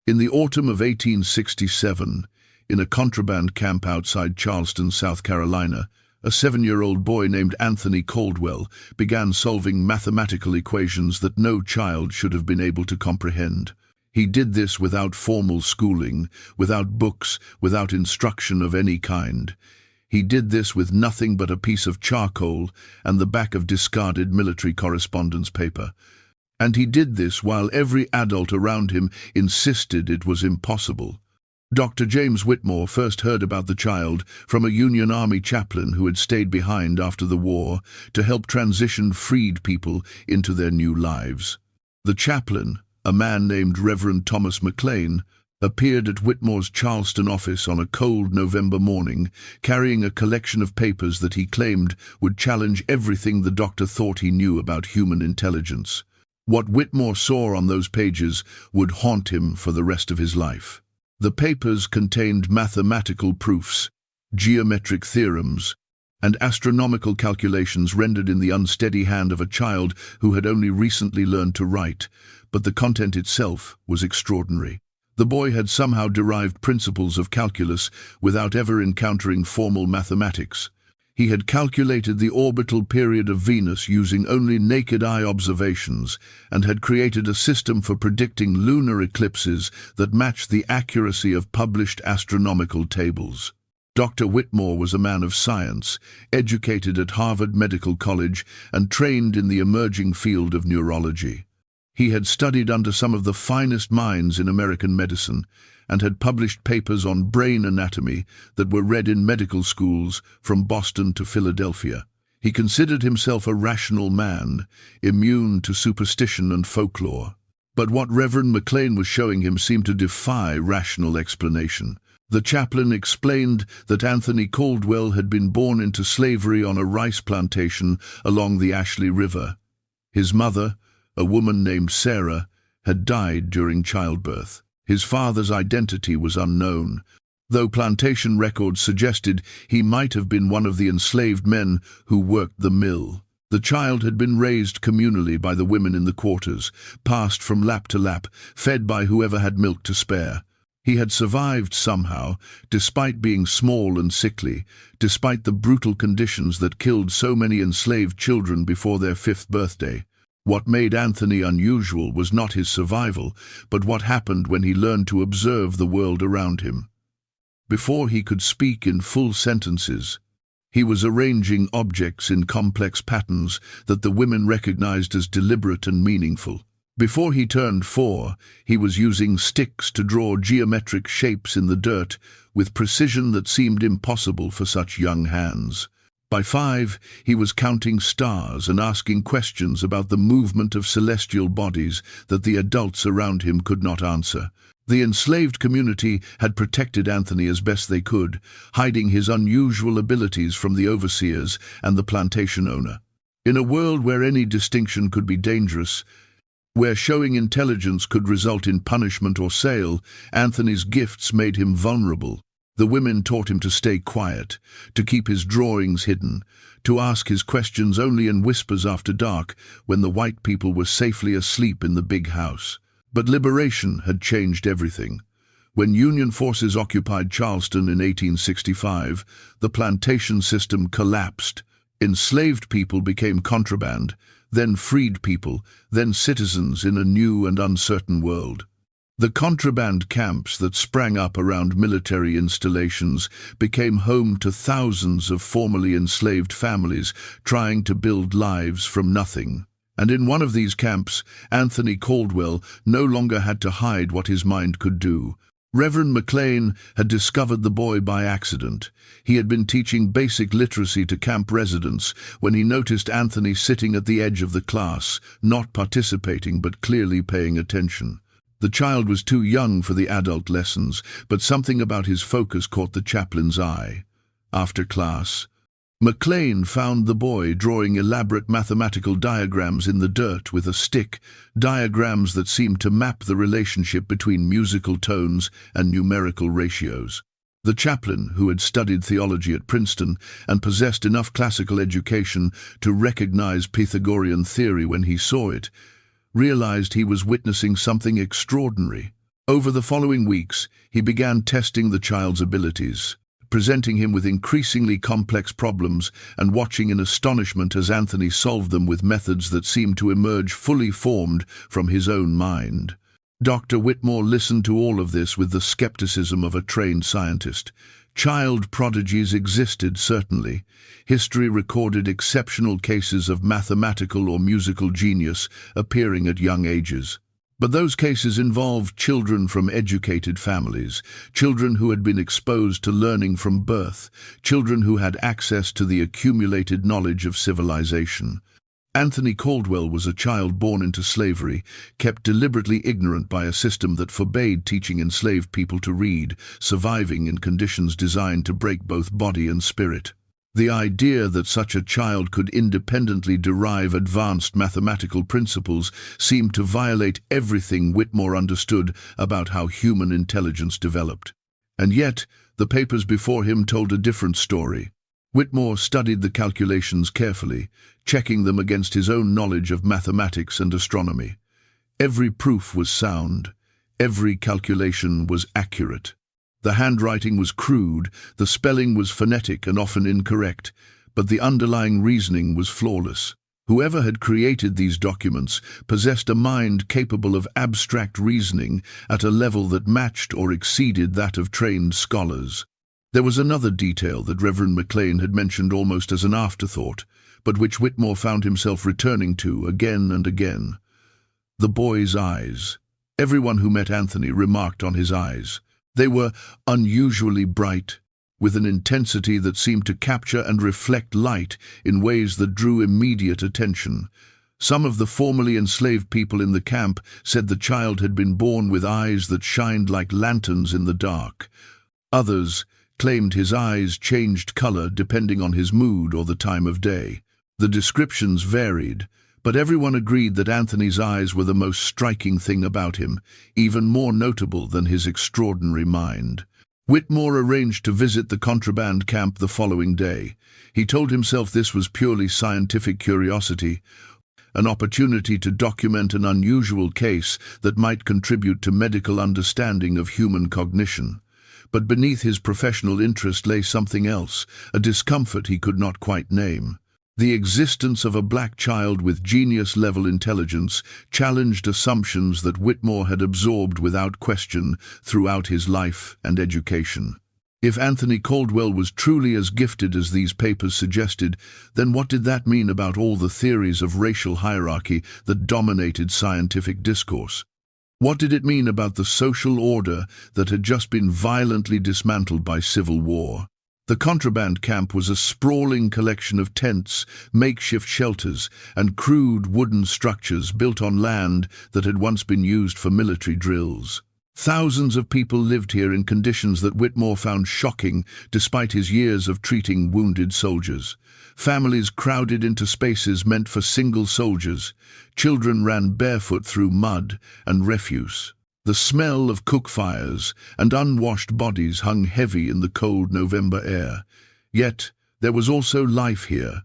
In the autumn of 1867, in a contraband camp outside Charleston, South Carolina, a 7-year-old boy named Anthony Caldwell began solving mathematical equations that no child should have been able to comprehend. He did this without formal schooling, without books, without instruction of any kind. He did this with nothing but a piece of charcoal and the back of discarded military correspondence paper. And he did this while every adult around him insisted it was impossible. Dr. James Whitmore first heard about the child from a Union Army chaplain who had stayed behind after the war to help transition freed people into their new lives. The chaplain, a man named Reverend Thomas McLean, appeared at Whitmore's Charleston office on a cold November morning, carrying a collection of papers that he claimed would challenge everything the doctor thought he knew about human intelligence. What Whitmore saw on those pages would haunt him for the rest of his life. The papers contained mathematical proofs, geometric theorems, and astronomical calculations rendered in the unsteady hand of a child who had only recently learned to write, but the content itself was extraordinary. The boy had somehow derived principles of calculus without ever encountering formal mathematics. He had calculated the orbital period of Venus using only naked-eye observations and had created a system for predicting lunar eclipses that matched the accuracy of published astronomical tables. Dr. Whitmore was a man of science, educated at Harvard Medical College and trained in the emerging field of neurology. He had studied under some of the finest minds in American medicine and had published papers on brain anatomy that were read in medical schools from Boston to Philadelphia. He considered himself a rational man, immune to superstition and folklore. But what Reverend McLean was showing him seemed to defy rational explanation. The chaplain explained that Anthony Caldwell had been born into slavery on a rice plantation along the Ashley River. His mother, a woman named Sarah, had died during childbirth. His father's identity was unknown, though plantation records suggested he might have been one of the enslaved men who worked the mill. The child had been raised communally by the women in the quarters, passed from lap to lap, fed by whoever had milk to spare. He had survived somehow, despite being small and sickly, despite the brutal conditions that killed so many enslaved children before their 5th birthday. What made Anthony unusual was not his survival, but what happened when he learned to observe the world around him. Before he could speak in full sentences, he was arranging objects in complex patterns that the women recognized as deliberate and meaningful. Before he turned 4, he was using sticks to draw geometric shapes in the dirt with precision that seemed impossible for such young hands. By 5, he was counting stars and asking questions about the movement of celestial bodies that the adults around him could not answer. The enslaved community had protected Anthony as best they could, hiding his unusual abilities from the overseers and the plantation owner. In a world where any distinction could be dangerous, where showing intelligence could result in punishment or sale, Anthony's gifts made him vulnerable. The women taught him to stay quiet, to keep his drawings hidden, to ask his questions only in whispers after dark when the white people were safely asleep in the big house. But liberation had changed everything. When Union forces occupied Charleston in 1865, the plantation system collapsed. Enslaved people became contraband, then freed people, then citizens in a new and uncertain world. The contraband camps that sprang up around military installations became home to thousands of formerly enslaved families trying to build lives from nothing. And in one of these camps, Anthony Caldwell no longer had to hide what his mind could do. Reverend McLean had discovered the boy by accident. He had been teaching basic literacy to camp residents when he noticed Anthony sitting at the edge of the class, not participating but clearly paying attention. The child was too young for the adult lessons, but something about his focus caught the chaplain's eye. After class, McLean found the boy drawing elaborate mathematical diagrams in the dirt with a stick, diagrams that seemed to map the relationship between musical tones and numerical ratios. The chaplain, who had studied theology at Princeton and possessed enough classical education to recognize Pythagorean theory when he saw it, realized he was witnessing something extraordinary. Over the following weeks, he began testing the child's abilities, presenting him with increasingly complex problems and watching in astonishment as Anthony solved them with methods that seemed to emerge fully formed from his own mind. Dr. Whitmore listened to all of this with the skepticism of a trained scientist. Child prodigies existed, certainly. History recorded exceptional cases of mathematical or musical genius appearing at young ages. But those cases involved children from educated families, children who had been exposed to learning from birth, children who had access to the accumulated knowledge of civilization. Anthony Caldwell was a child born into slavery, kept deliberately ignorant by a system that forbade teaching enslaved people to read, surviving in conditions designed to break both body and spirit. The idea that such a child could independently derive advanced mathematical principles seemed to violate everything Whitmore understood about how human intelligence developed. And yet, the papers before him told a different story. Whitmore studied the calculations carefully, checking them against his own knowledge of mathematics and astronomy. Every proof was sound. Every calculation was accurate. The handwriting was crude, the spelling was phonetic and often incorrect, but the underlying reasoning was flawless. Whoever had created these documents possessed a mind capable of abstract reasoning at a level that matched or exceeded that of trained scholars. There was another detail that Reverend McLean had mentioned almost as an afterthought, but which Whitmore found himself returning to again and again. The boy's eyes. Everyone who met Anthony remarked on his eyes. They were unusually bright, with an intensity that seemed to capture and reflect light in ways that drew immediate attention. Some of the formerly enslaved people in the camp said the child had been born with eyes that shined like lanterns in the dark. Others claimed his eyes changed color depending on his mood or the time of day. The descriptions varied, but everyone agreed that Anthony's eyes were the most striking thing about him, even more notable than his extraordinary mind. Whitmore arranged to visit the contraband camp the following day. He told himself this was purely scientific curiosity, an opportunity to document an unusual case that might contribute to medical understanding of human cognition. But beneath his professional interest lay something else, a discomfort he could not quite name. The existence of a black child with genius-level intelligence challenged assumptions that Whitmore had absorbed without question throughout his life and education. If Anthony Caldwell was truly as gifted as these papers suggested, then what did that mean about all the theories of racial hierarchy that dominated scientific discourse? What did it mean about the social order that had just been violently dismantled by civil war? The contraband camp was a sprawling collection of tents, makeshift shelters, and crude wooden structures built on land that had once been used for military drills. Thousands of people lived here in conditions that Whitmore found shocking despite his years of treating wounded soldiers. Families crowded into spaces meant for single soldiers. Children ran barefoot through mud and refuse. The smell of cook fires and unwashed bodies hung heavy in the cold November air. Yet there was also life here,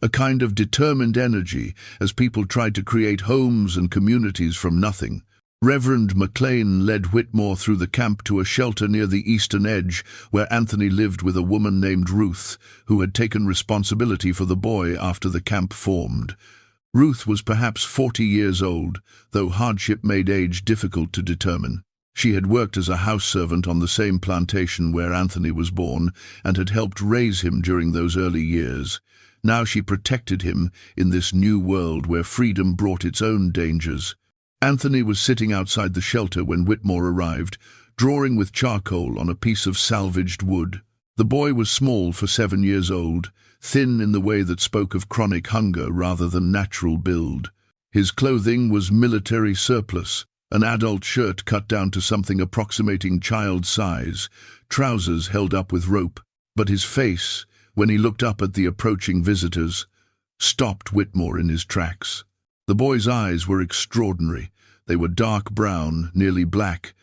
a kind of determined energy as people tried to create homes and communities from nothing. Reverend McLean led Whitmore through the camp to a shelter near the eastern edge where Anthony lived with a woman named Ruth, who had taken responsibility for the boy after the camp formed. Ruth was perhaps 40 years old, though hardship made age difficult to determine. She had worked as a house servant on the same plantation where Anthony was born and had helped raise him during those early years. Now she protected him in this new world where freedom brought its own dangers. Anthony was sitting outside the shelter when Whitmore arrived, drawing with charcoal on a piece of salvaged wood. The boy was small for 7 years old, thin in the way that spoke of chronic hunger rather than natural build. His clothing was military surplus, an adult shirt cut down to something approximating child size, trousers held up with rope, but his face, when he looked up at the approaching visitors, stopped Whitmore in his tracks. The boy's eyes were extraordinary. They were dark brown, nearly black,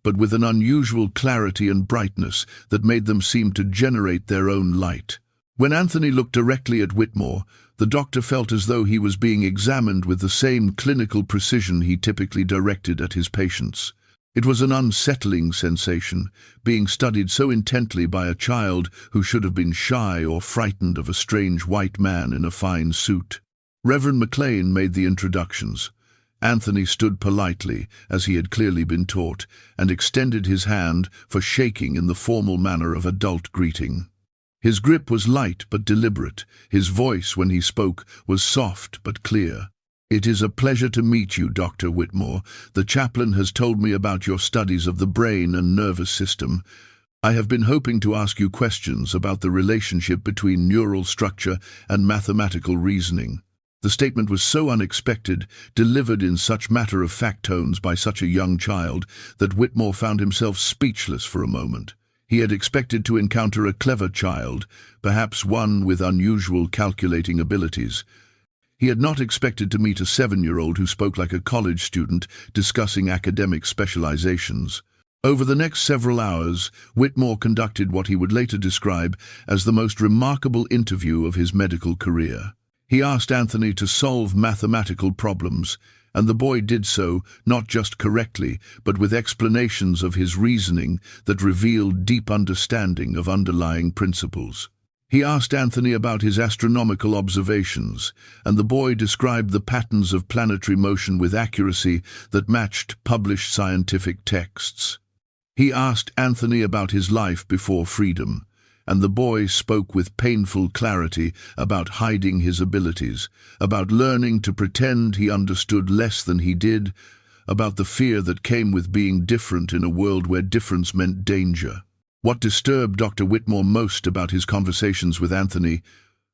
but with an unusual clarity and brightness that made them seem to generate their own light. When Anthony looked directly at Whitmore, the doctor felt as though he was being examined with the same clinical precision he typically directed at his patients. It was an unsettling sensation, being studied so intently by a child who should have been shy or frightened of a strange white man in a fine suit. Reverend McLean made the introductions. Anthony stood politely, as he had clearly been taught, and extended his hand for shaking in the formal manner of adult greeting. His grip was light but deliberate. His voice, when he spoke, was soft but clear. "It is a pleasure to meet you, Dr. Whitmore. The chaplain has told me about your studies of the brain and nervous system. I have been hoping to ask you questions about the relationship between neural structure and mathematical reasoning." The statement was so unexpected, delivered in such matter-of-fact tones by such a young child, that Whitmore found himself speechless for a moment. He had expected to encounter a clever child, perhaps one with unusual calculating abilities. He had not expected to meet a 7-year-old who spoke like a college student discussing academic specializations. Over the next several hours, Whitmore conducted what he would later describe as the most remarkable interview of his medical career. He asked Anthony to solve mathematical problems, and the boy did so not just correctly, but with explanations of his reasoning that revealed deep understanding of underlying principles. He asked Anthony about his astronomical observations, and the boy described the patterns of planetary motion with accuracy that matched published scientific texts. He asked Anthony about his life before freedom, and the boy spoke with painful clarity about hiding his abilities, about learning to pretend he understood less than he did, about the fear that came with being different in a world where difference meant danger. What disturbed Dr. Whitmore most about his conversations with Anthony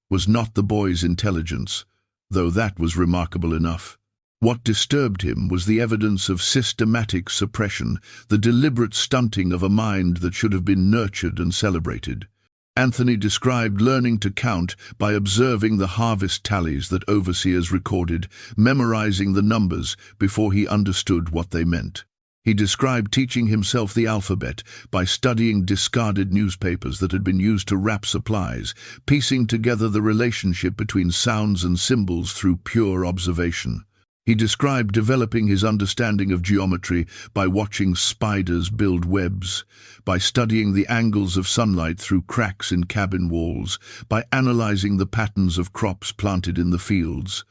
was not the boy's intelligence, though that was remarkable enough. What disturbed him was the evidence of systematic suppression, the deliberate stunting of a mind that should have been nurtured and celebrated. Anthony described learning to count by observing the harvest tallies that overseers recorded, memorizing the numbers before he understood what they meant. He described teaching himself the alphabet by studying discarded newspapers that had been used to wrap supplies, piecing together the relationship between sounds and symbols through pure observation. He described developing his understanding of geometry by watching spiders build webs, by studying the angles of sunlight through cracks in cabin walls, by analyzing the patterns of crops planted in the fields.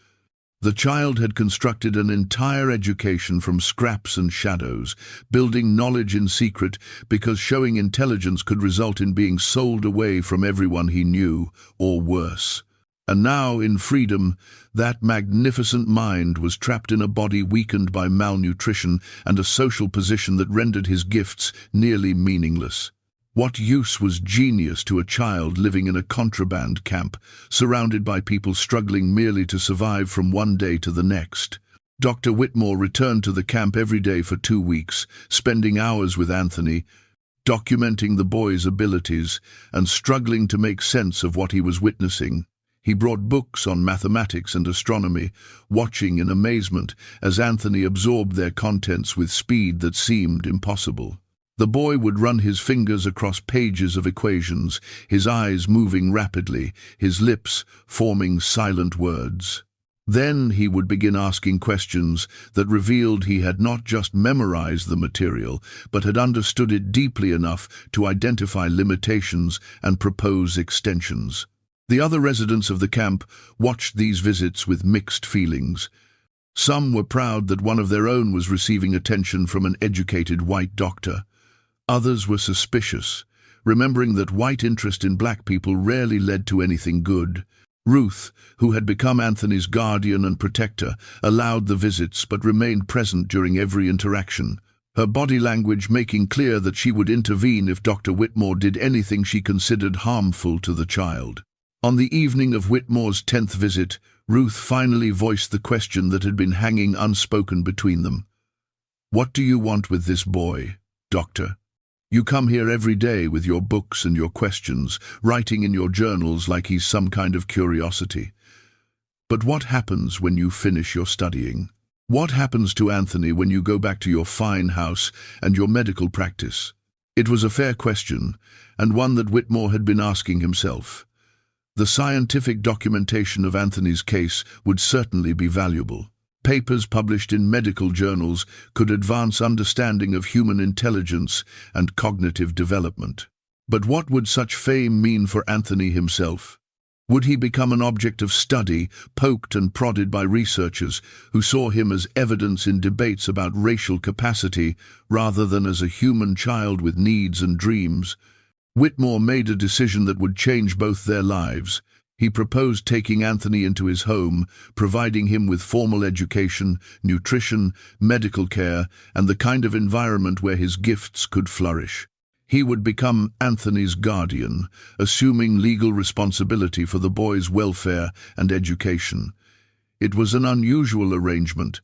The child had constructed an entire education from scraps and shadows, building knowledge in secret because showing intelligence could result in being sold away from everyone he knew, or worse. And now, in freedom, that magnificent mind was trapped in a body weakened by malnutrition and a social position that rendered his gifts nearly meaningless. What use was genius to a child living in a contraband camp, surrounded by people struggling merely to survive from one day to the next? Dr. Whitmore returned to the camp every day for 2 weeks, spending hours with Anthony, documenting the boy's abilities and struggling to make sense of what he was witnessing. He brought books on mathematics and astronomy, watching in amazement as Anthony absorbed their contents with speed that seemed impossible. The boy would run his fingers across pages of equations, his eyes moving rapidly, his lips forming silent words. Then he would begin asking questions that revealed he had not just memorized the material, but had understood it deeply enough to identify limitations and propose extensions. The other residents of the camp watched these visits with mixed feelings. Some were proud that one of their own was receiving attention from an educated white doctor. Others were suspicious, remembering that white interest in black people rarely led to anything good. Ruth, who had become Anthony's guardian and protector, allowed the visits but remained present during every interaction, her body language making clear that she would intervene if Dr. Whitmore did anything she considered harmful to the child. On the evening of Whitmore's 10th visit, Ruth finally voiced the question that had been hanging unspoken between them. "What do you want with this boy, Doctor? You come here every day with your books and your questions, writing in your journals like he's some kind of curiosity. But what happens when you finish your studying? What happens to Anthony when you go back to your fine house and your medical practice?" It was a fair question, and one that Whitmore had been asking himself. The scientific documentation of Anthony's case would certainly be valuable. Papers published in medical journals could advance understanding of human intelligence and cognitive development. But what would such fame mean for Anthony himself? Would he become an object of study, poked and prodded by researchers who saw him as evidence in debates about racial capacity rather than as a human child with needs and dreams? Whitmore made a decision that would change both their lives. He proposed taking Anthony into his home, providing him with formal education, nutrition, medical care, and the kind of environment where his gifts could flourish. He would become Anthony's guardian, assuming legal responsibility for the boy's welfare and education. It was an unusual arrangement,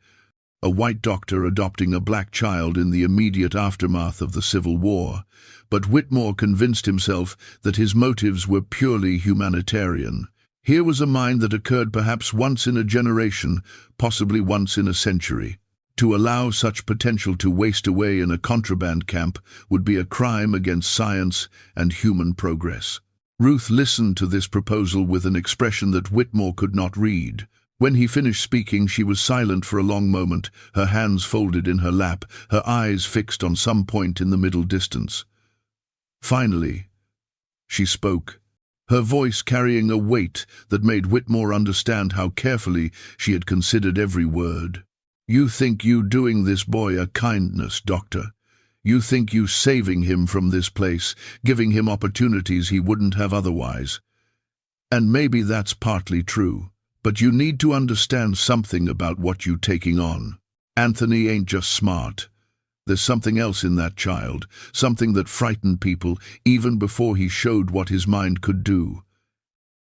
a white doctor adopting a black child in the immediate aftermath of the Civil War, but Whitmore convinced himself that his motives were purely humanitarian. Here was a mind that occurred perhaps once in a generation, possibly once in a century. To allow such potential to waste away in a contraband camp would be a crime against science and human progress. Ruth listened to this proposal with an expression that Whitmore could not read. When he finished speaking, she was silent for a long moment, her hands folded in her lap, her eyes fixed on some point in the middle distance. Finally, she spoke, her voice carrying a weight that made Whitmore understand how carefully she had considered every word. "You think you doing this boy a kindness, Doctor. You think you saving him from this place, giving him opportunities he wouldn't have otherwise. And maybe that's partly true. But you need to understand something about what you taking on. Anthony ain't just smart. There's something else in that child, something that frightened people even before he showed what his mind could do.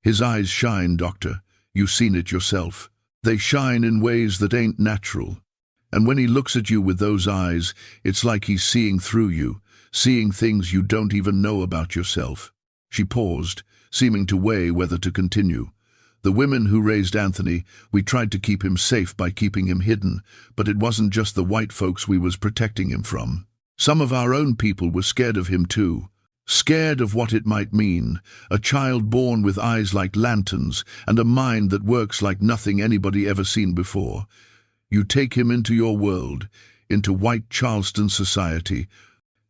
His eyes shine, Doctor. You seen it yourself. They shine in ways that ain't natural. And when he looks at you with those eyes, it's like he's seeing through you, seeing things you don't even know about yourself." She paused, seeming to weigh whether to continue. "The women who raised Anthony, we tried to keep him safe by keeping him hidden, but it wasn't just the white folks we was protecting him from. Some of our own people were scared of him too. Scared of what it might mean, a child born with eyes like lanterns and a mind that works like nothing anybody ever seen before. You take him into your world, into white Charleston society,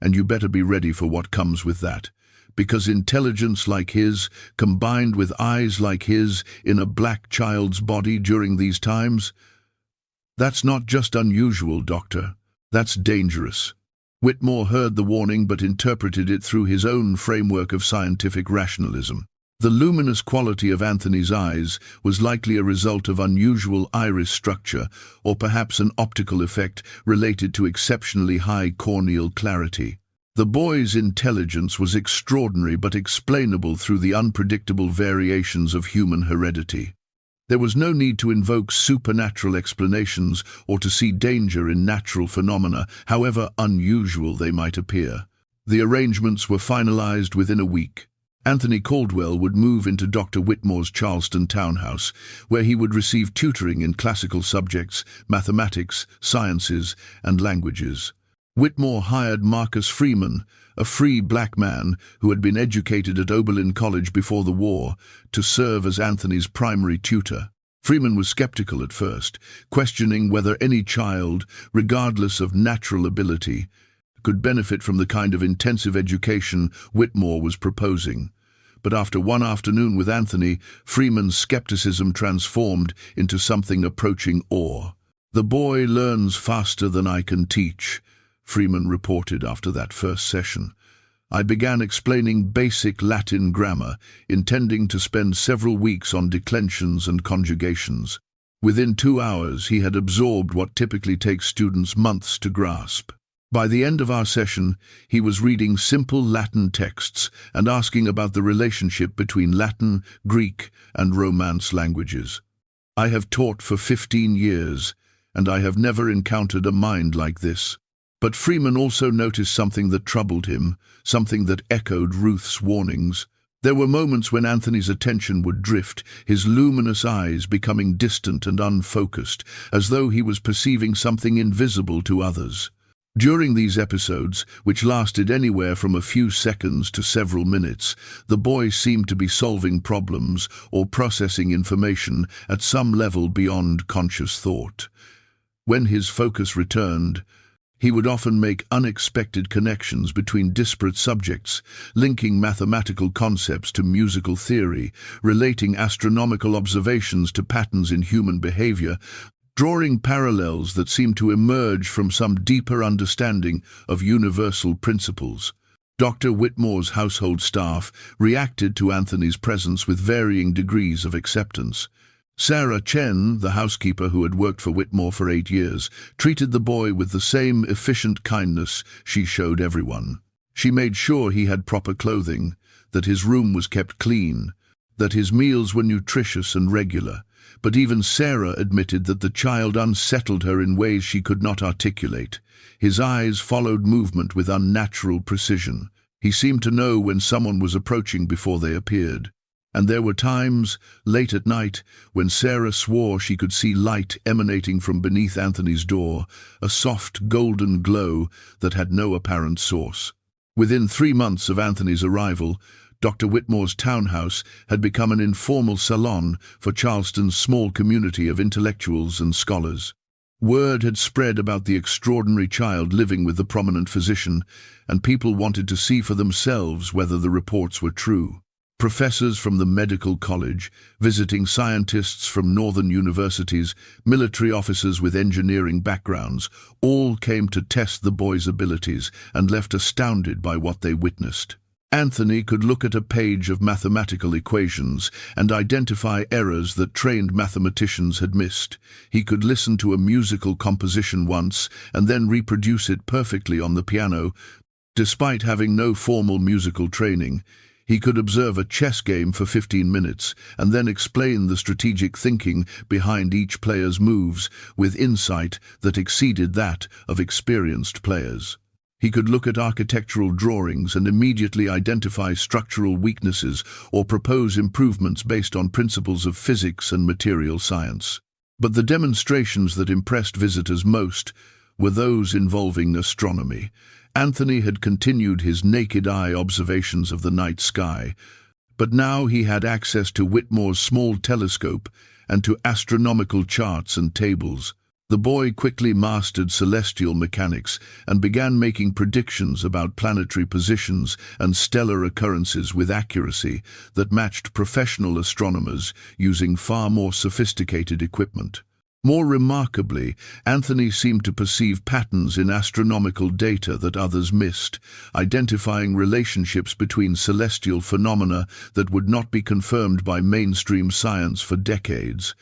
and you better be ready for what comes with that. Because intelligence like his, combined with eyes like his in a black child's body during these times, that's not just unusual, Doctor. That's dangerous." Whitmore heard the warning but interpreted it through his own framework of scientific rationalism. The luminous quality of Anthony's eyes was likely a result of unusual iris structure, or perhaps an optical effect related to exceptionally high corneal clarity. The boy's intelligence was extraordinary but explainable through the unpredictable variations of human heredity. There was no need to invoke supernatural explanations or to see danger in natural phenomena, however unusual they might appear. The arrangements were finalized within a week. Anthony Caldwell would move into Dr. Whitmore's Charleston townhouse, where he would receive tutoring in classical subjects, mathematics, sciences, and languages. Whitmore hired Marcus Freeman, a free black man who had been educated at Oberlin College before the war, to serve as Anthony's primary tutor. Freeman was skeptical at first, questioning whether any child, regardless of natural ability, could benefit from the kind of intensive education Whitmore was proposing. But after one afternoon with Anthony, Freeman's skepticism transformed into something approaching awe. "The boy learns faster than I can teach," Freeman reported after that first session. "I began explaining basic Latin grammar, intending to spend several weeks on declensions and conjugations. Within 2 hours, he had absorbed what typically takes students months to grasp. By the end of our session, he was reading simple Latin texts and asking about the relationship between Latin, Greek, and Romance languages. I have taught for 15 years, and I have never encountered a mind like this." But Freeman also noticed something that troubled him, something that echoed Ruth's warnings. There were moments when Anthony's attention would drift, his luminous eyes becoming distant and unfocused, as though he was perceiving something invisible to others. During these episodes, which lasted anywhere from a few seconds to several minutes, the boy seemed to be solving problems or processing information at some level beyond conscious thought. When his focus returned, he would often make unexpected connections between disparate subjects, linking mathematical concepts to musical theory, relating astronomical observations to patterns in human behavior, drawing parallels that seemed to emerge from some deeper understanding of universal principles. Dr. Whitmore's household staff reacted to Anthony's presence with varying degrees of acceptance. Sarah Chen, the housekeeper who had worked for Whitmore for 8 years, treated the boy with the same efficient kindness she showed everyone. She made sure he had proper clothing, that his room was kept clean, that his meals were nutritious and regular. But even Sarah admitted that the child unsettled her in ways she could not articulate. His eyes followed movement with unnatural precision. He seemed to know when someone was approaching before they appeared. And there were times, late at night, when Sarah swore she could see light emanating from beneath Anthony's door, a soft golden glow that had no apparent source. Within 3 months of Anthony's arrival, Dr. Whitmore's townhouse had become an informal salon for Charleston's small community of intellectuals and scholars. Word had spread about the extraordinary child living with the prominent physician, and people wanted to see for themselves whether the reports were true. Professors from the medical college, visiting scientists from northern universities, military officers with engineering backgrounds, all came to test the boy's abilities and left astounded by what they witnessed. Anthony could look at a page of mathematical equations and identify errors that trained mathematicians had missed. He could listen to a musical composition once and then reproduce it perfectly on the piano. Despite having no formal musical training, he could observe a chess game for 15 minutes and then explain the strategic thinking behind each player's moves with insight that exceeded that of experienced players. He could look at architectural drawings and immediately identify structural weaknesses or propose improvements based on principles of physics and material science. But the demonstrations that impressed visitors most were those involving astronomy. Anthony had continued his naked-eye observations of the night sky, but now he had access to Whitmore's small telescope and to astronomical charts and tables. The boy quickly mastered celestial mechanics and began making predictions about planetary positions and stellar occurrences with accuracy that matched professional astronomers using far more sophisticated equipment. More remarkably, Anthony seemed to perceive patterns in astronomical data that others missed, identifying relationships between celestial phenomena that would not be confirmed by mainstream science for decades.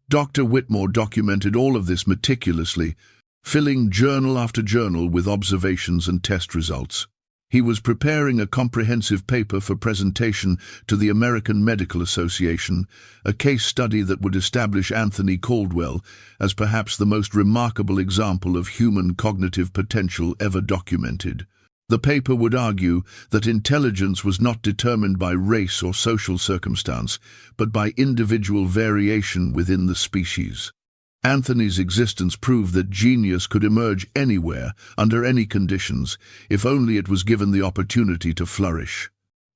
Dr. Whitmore documented all of this meticulously, filling journal after journal with observations and test results. He was preparing a comprehensive paper for presentation to the American Medical Association, a case study that would establish Anthony Caldwell as perhaps the most remarkable example of human cognitive potential ever documented. The paper would argue that intelligence was not determined by race or social circumstance, but by individual variation within the species. Anthony's existence proved that genius could emerge anywhere, under any conditions, if only it was given the opportunity to flourish.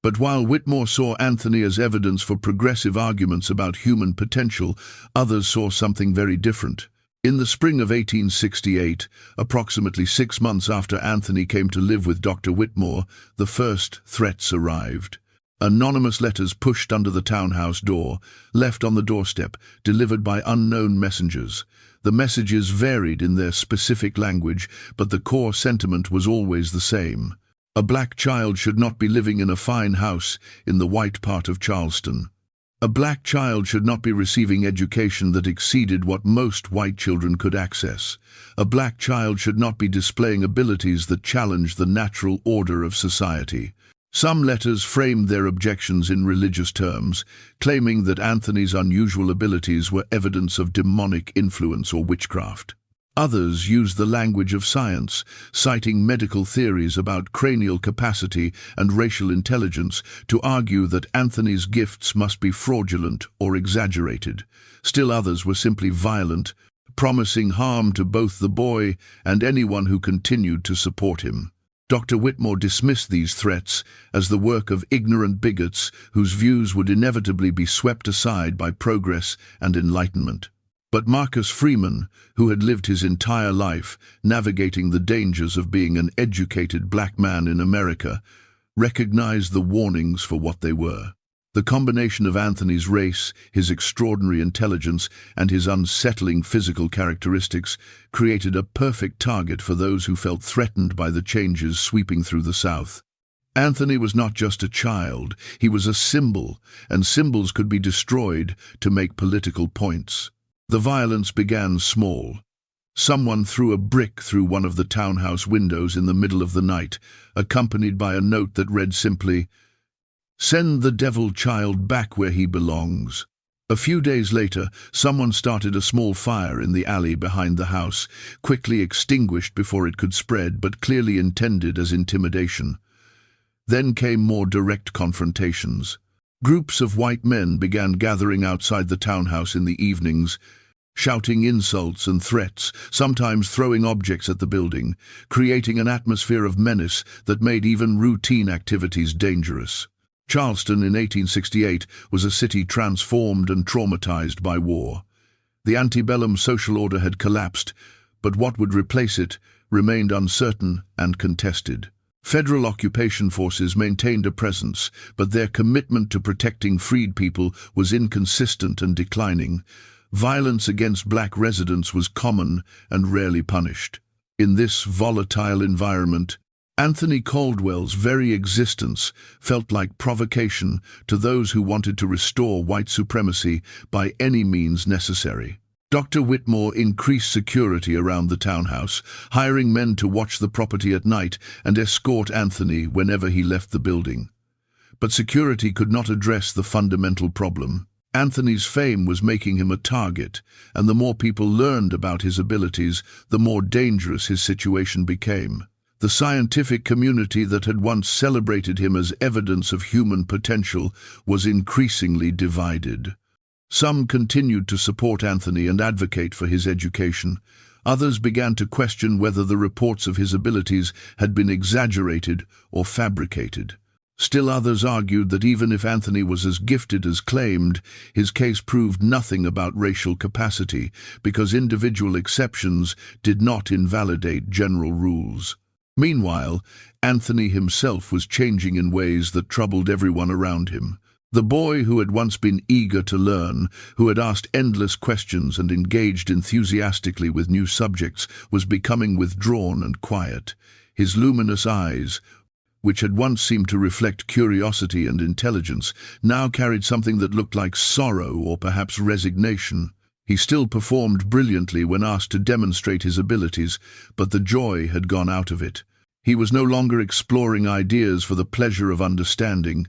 But while Whitmore saw Anthony as evidence for progressive arguments about human potential, others saw something very different. In the spring of 1868, approximately 6 months after Anthony came to live with Dr. Whitmore, the first threats arrived. Anonymous letters pushed under the townhouse door, left on the doorstep, delivered by unknown messengers. The messages varied in their specific language, but the core sentiment was always the same. A black child should not be living in a fine house in the white part of Charleston. A black child should not be receiving education that exceeded what most white children could access. A black child should not be displaying abilities that challenged the natural order of society. Some letters framed their objections in religious terms, claiming that Anthony's unusual abilities were evidence of demonic influence or witchcraft. Others used the language of science, citing medical theories about cranial capacity and racial intelligence to argue that Anthony's gifts must be fraudulent or exaggerated. Still others were simply violent, promising harm to both the boy and anyone who continued to support him. Dr. Whitmore dismissed these threats as the work of ignorant bigots whose views would inevitably be swept aside by progress and enlightenment. But Marcus Freeman, who had lived his entire life navigating the dangers of being an educated black man in America, recognized the warnings for what they were. The combination of Anthony's race, his extraordinary intelligence, and his unsettling physical characteristics created a perfect target for those who felt threatened by the changes sweeping through the South. Anthony was not just a child, he was a symbol, and symbols could be destroyed to make political points. The violence began small. Someone threw a brick through one of the townhouse windows in the middle of the night, accompanied by a note that read simply, "Send the devil child back where he belongs." A few days later, someone started a small fire in the alley behind the house, quickly extinguished before it could spread, but clearly intended as intimidation. Then came more direct confrontations. Groups of white men began gathering outside the townhouse in the evenings, shouting insults and threats, sometimes throwing objects at the building, creating an atmosphere of menace that made even routine activities dangerous. Charleston in 1868 was a city transformed and traumatized by war. The antebellum social order had collapsed, but what would replace it remained uncertain and contested. Federal occupation forces maintained a presence, but their commitment to protecting freed people was inconsistent and declining. Violence against black residents was common and rarely punished. In this volatile environment, Anthony Caldwell's very existence felt like provocation to those who wanted to restore white supremacy by any means necessary. Dr. Whitmore increased security around the townhouse, hiring men to watch the property at night and escort Anthony whenever he left the building. But security could not address the fundamental problem. Anthony's fame was making him a target, and the more people learned about his abilities, the more dangerous his situation became. The scientific community that had once celebrated him as evidence of human potential was increasingly divided. Some continued to support Anthony and advocate for his education. Others began to question whether the reports of his abilities had been exaggerated or fabricated. Still others argued that even if Anthony was as gifted as claimed, his case proved nothing about racial capacity, because individual exceptions did not invalidate general rules. Meanwhile, Anthony himself was changing in ways that troubled everyone around him. The boy who had once been eager to learn, who had asked endless questions and engaged enthusiastically with new subjects, was becoming withdrawn and quiet. His luminous eyes, which had once seemed to reflect curiosity and intelligence, now carried something that looked like sorrow or perhaps resignation. He still performed brilliantly when asked to demonstrate his abilities, but the joy had gone out of it. He was no longer exploring ideas for the pleasure of understanding.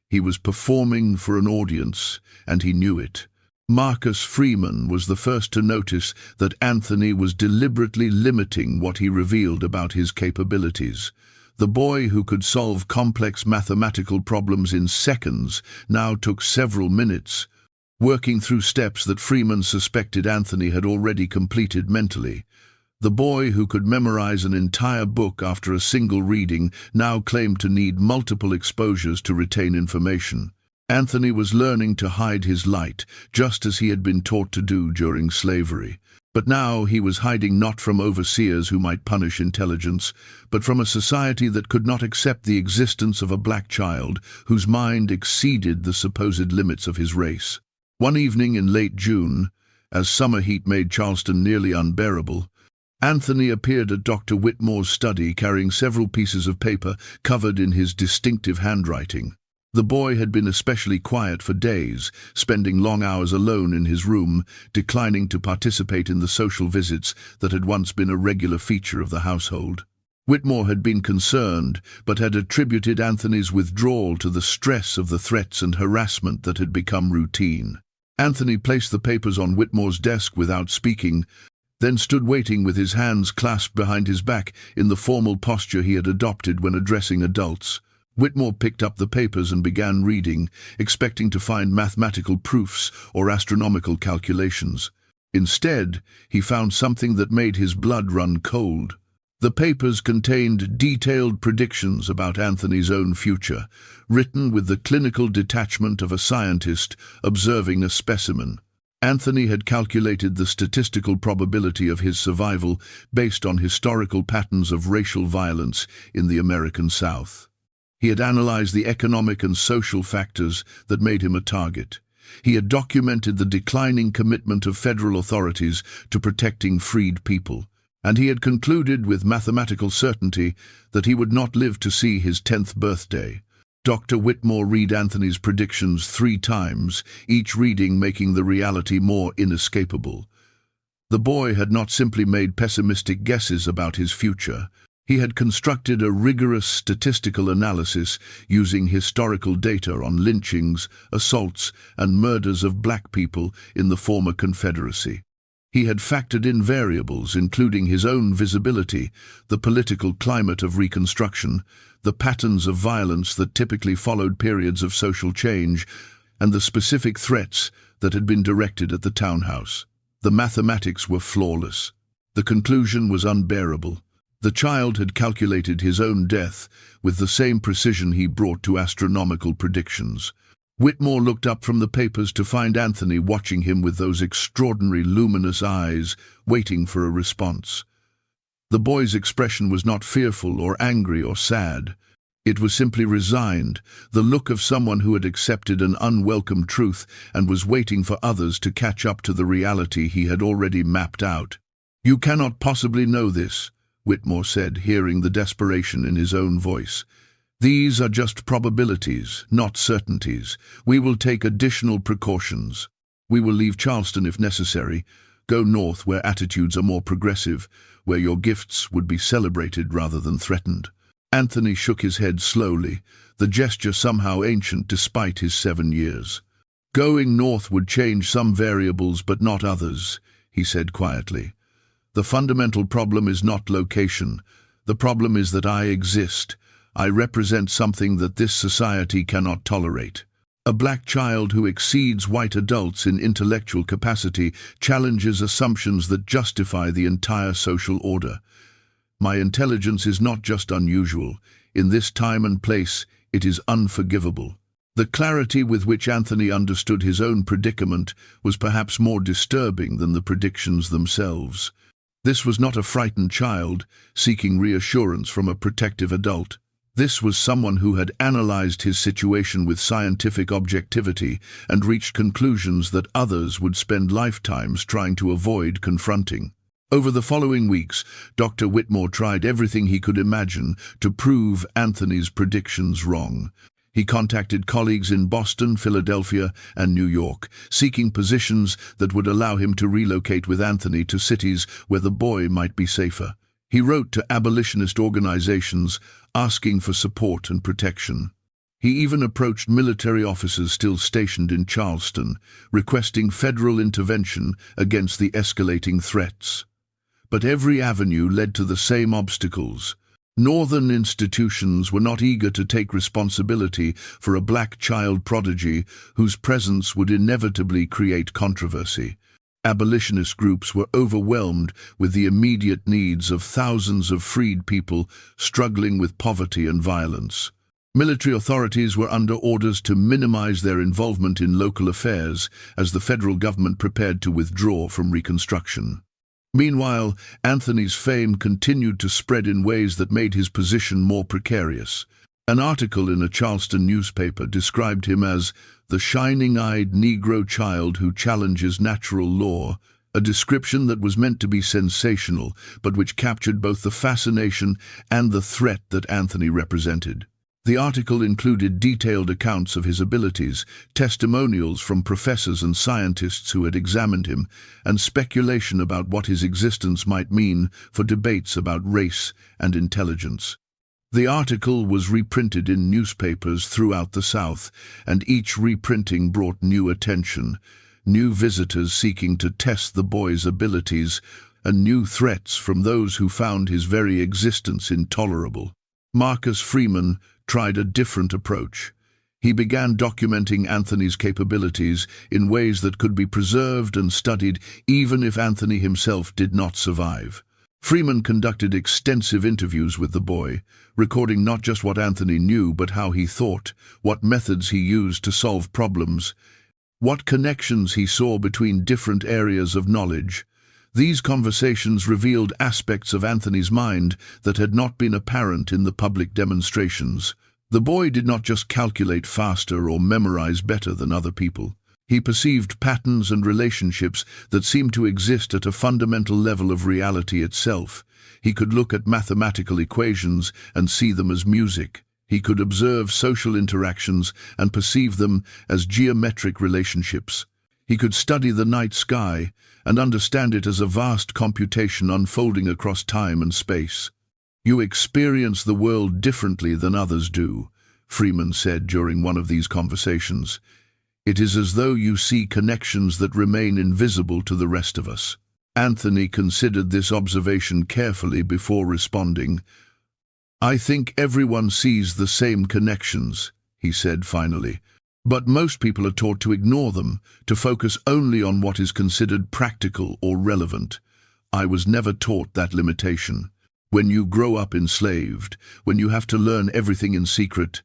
He was performing for an audience, and he knew it. Marcus Freeman was the first to notice that Anthony was deliberately limiting what he revealed about his capabilities. The boy who could solve complex mathematical problems in seconds now took several minutes, working through steps that Freeman suspected Anthony had already completed mentally. The boy who could memorize an entire book after a single reading now claimed to need multiple exposures to retain information. Anthony was learning to hide his light, just as he had been taught to do during slavery. But now he was hiding not from overseers who might punish intelligence, but from a society that could not accept the existence of a black child whose mind exceeded the supposed limits of his race. One evening in late June, as summer heat made Charleston nearly unbearable, Anthony appeared at Dr. Whitmore's study carrying several pieces of paper covered in his distinctive handwriting. The boy had been especially quiet for days, spending long hours alone in his room, declining to participate in the social visits that had once been a regular feature of the household. Whitmore had been concerned, but had attributed Anthony's withdrawal to the stress of the threats and harassment that had become routine. Anthony placed the papers on Whitmore's desk without speaking, then stood waiting with his hands clasped behind his back in the formal posture he had adopted when addressing adults. Whitmore picked up the papers and began reading, expecting to find mathematical proofs or astronomical calculations. Instead, he found something that made his blood run cold. The papers contained detailed predictions about Anthony's own future, written with the clinical detachment of a scientist observing a specimen. Anthony had calculated the statistical probability of his survival based on historical patterns of racial violence in the American South. He had analyzed the economic and social factors that made him a target. He had documented the declining commitment of federal authorities to protecting freed people, and he had concluded with mathematical certainty that he would not live to see his 10th birthday. Dr. Whitmore read Anthony's predictions 3 times, each reading making the reality more inescapable. The boy had not simply made pessimistic guesses about his future. He had constructed a rigorous statistical analysis using historical data on lynchings, assaults, and murders of black people in the former Confederacy. He had factored in variables including his own visibility, the political climate of Reconstruction, the patterns of violence that typically followed periods of social change, and the specific threats that had been directed at the townhouse. The mathematics were flawless. The conclusion was unbearable. The child had calculated his own death with the same precision he brought to astronomical predictions. Whitmore looked up from the papers to find Anthony watching him with those extraordinary luminous eyes, waiting for a response. The boy's expression was not fearful or angry or sad. It was simply resigned, the look of someone who had accepted an unwelcome truth and was waiting for others to catch up to the reality he had already mapped out. "You cannot possibly know this," Whitmore said, hearing the desperation in his own voice. "These are just probabilities, not certainties. We will take additional precautions. We will leave Charleston if necessary, go north where attitudes are more progressive, where your gifts would be celebrated rather than threatened." Anthony shook his head slowly, the gesture somehow ancient despite his 7 years. "Going north would change some variables but not others," he said quietly. "The fundamental problem is not location. The problem is that I exist. I represent something that this society cannot tolerate. A black child who exceeds white adults in intellectual capacity challenges assumptions that justify the entire social order. My intelligence is not just unusual. In this time and place, it is unforgivable." The clarity with which Anthony understood his own predicament was perhaps more disturbing than the predictions themselves. This was not a frightened child seeking reassurance from a protective adult. This was someone who had analyzed his situation with scientific objectivity and reached conclusions that others would spend lifetimes trying to avoid confronting. Over the following weeks, Dr. Whitmore tried everything he could imagine to prove Anthony's predictions wrong. He contacted colleagues in Boston, Philadelphia, and New York, seeking positions that would allow him to relocate with Anthony to cities where the boy might be safer. He wrote to abolitionist organizations, asking for support and protection. He even approached military officers still stationed in Charleston, requesting federal intervention against the escalating threats. But every avenue led to the same obstacles. Northern institutions were not eager to take responsibility for a black child prodigy whose presence would inevitably create controversy. Abolitionist groups were overwhelmed with the immediate needs of thousands of freed people struggling with poverty and violence. Military authorities were under orders to minimize their involvement in local affairs as the federal government prepared to withdraw from Reconstruction. Meanwhile, Anthony's fame continued to spread in ways that made his position more precarious. An article in a Charleston newspaper described him as the shining-eyed Negro child who challenges natural law, a description that was meant to be sensational, but which captured both the fascination and the threat that Anthony represented. The article included detailed accounts of his abilities, testimonials from professors and scientists who had examined him, and speculation about what his existence might mean for debates about race and intelligence. The article was reprinted in newspapers throughout the South, and each reprinting brought new attention, new visitors seeking to test the boy's abilities, and new threats from those who found his very existence intolerable. Marcus Freeman tried a different approach. He began documenting Anthony's capabilities in ways that could be preserved and studied even if Anthony himself did not survive. Freeman conducted extensive interviews with the boy, recording not just what Anthony knew but how he thought, what methods he used to solve problems, what connections he saw between different areas of knowledge. These conversations revealed aspects of Anthony's mind that had not been apparent in the public demonstrations. The boy did not just calculate faster or memorize better than other people. He perceived patterns and relationships that seemed to exist at a fundamental level of reality itself. He could look at mathematical equations and see them as music. He could observe social interactions and perceive them as geometric relationships. He could study the night sky and understand it as a vast computation unfolding across time and space. "You experience the world differently than others do," Freeman said during one of these conversations. "It is as though you see connections that remain invisible to the rest of us." Anthony considered this observation carefully before responding. "I think everyone sees the same connections," he said finally. "But most people are taught to ignore them, to focus only on what is considered practical or relevant. I was never taught that limitation. When you grow up enslaved, when you have to learn everything in secret,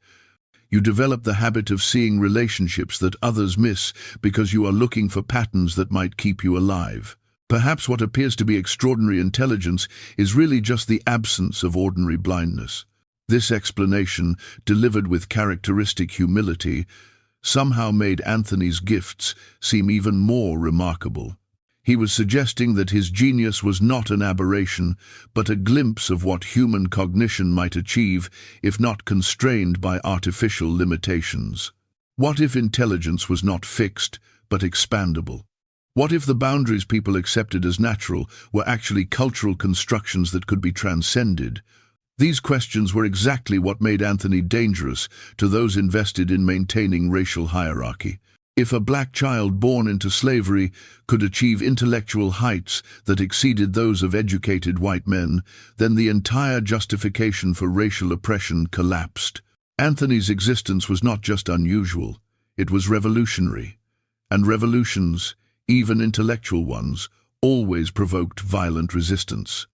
you develop the habit of seeing relationships that others miss because you are looking for patterns that might keep you alive. Perhaps what appears to be extraordinary intelligence is really just the absence of ordinary blindness." This explanation, delivered with characteristic humility, somehow made Anthony's gifts seem even more remarkable. He was suggesting that his genius was not an aberration, but a glimpse of what human cognition might achieve if not constrained by artificial limitations. What if intelligence was not fixed, but expandable? What if the boundaries people accepted as natural were actually cultural constructions that could be transcended? These questions were exactly what made Anthony dangerous to those invested in maintaining racial hierarchy. If a black child born into slavery could achieve intellectual heights that exceeded those of educated white men, then the entire justification for racial oppression collapsed. Anthony's existence was not just unusual, it was revolutionary. And revolutions, even intellectual ones, always provoked violent resistance.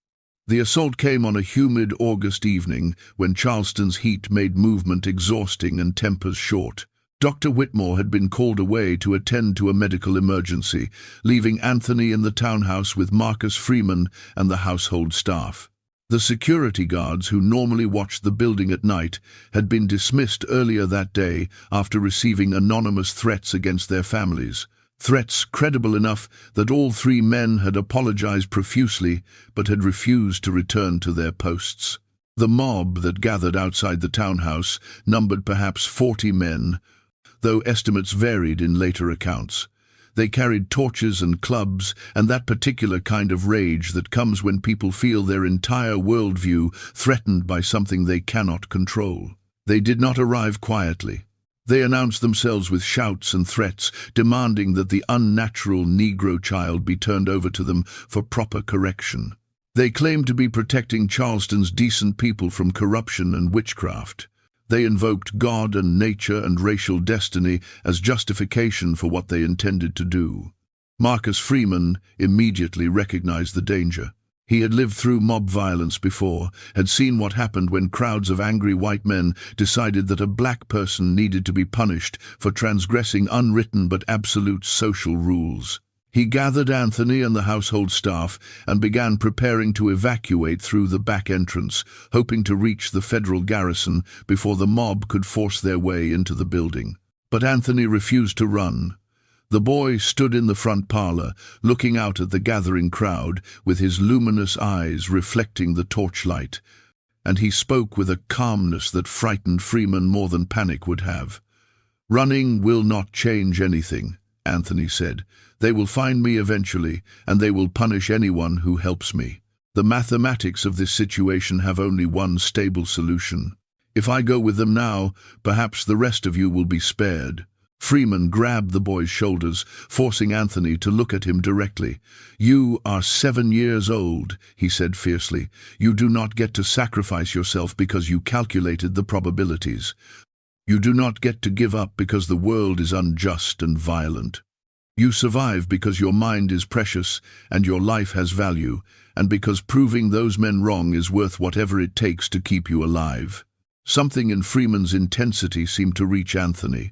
The assault came on a humid August evening when Charleston's heat made movement exhausting and tempers short. Dr. Whitmore had been called away to attend to a medical emergency, leaving Anthony in the townhouse with Marcus Freeman and the household staff. The security guards who normally watched the building at night had been dismissed earlier that day after receiving anonymous threats against their families. Threats credible enough that all three men had apologized profusely but had refused to return to their posts. The mob that gathered outside the townhouse numbered perhaps 40 men, though estimates varied in later accounts. They carried torches and clubs, and that particular kind of rage that comes when people feel their entire worldview threatened by something they cannot control. They did not arrive quietly. They announced themselves with shouts and threats, demanding that the unnatural Negro child be turned over to them for proper correction. They claimed to be protecting Charleston's decent people from corruption and witchcraft. They invoked God and nature and racial destiny as justification for what they intended to do. Marcus Freeman immediately recognized the danger. He had lived through mob violence before, had seen what happened when crowds of angry white men decided that a black person needed to be punished for transgressing unwritten but absolute social rules. He gathered Anthony and the household staff and began preparing to evacuate through the back entrance, hoping to reach the federal garrison before the mob could force their way into the building. But Anthony refused to run. The boy stood in the front parlor, looking out at the gathering crowd, with his luminous eyes reflecting the torchlight, and he spoke with a calmness that frightened Freeman more than panic would have. "Running will not change anything," Anthony said. "They will find me eventually, and they will punish anyone who helps me. The mathematics of this situation have only one stable solution. If I go with them now, perhaps the rest of you will be spared." Freeman grabbed the boy's shoulders, forcing Anthony to look at him directly. "You are 7 years old," he said fiercely. "You do not get to sacrifice yourself because you calculated the probabilities. You do not get to give up because the world is unjust and violent. You survive because your mind is precious and your life has value, and because proving those men wrong is worth whatever it takes to keep you alive. Something in Freeman's intensity seemed to reach Anthony.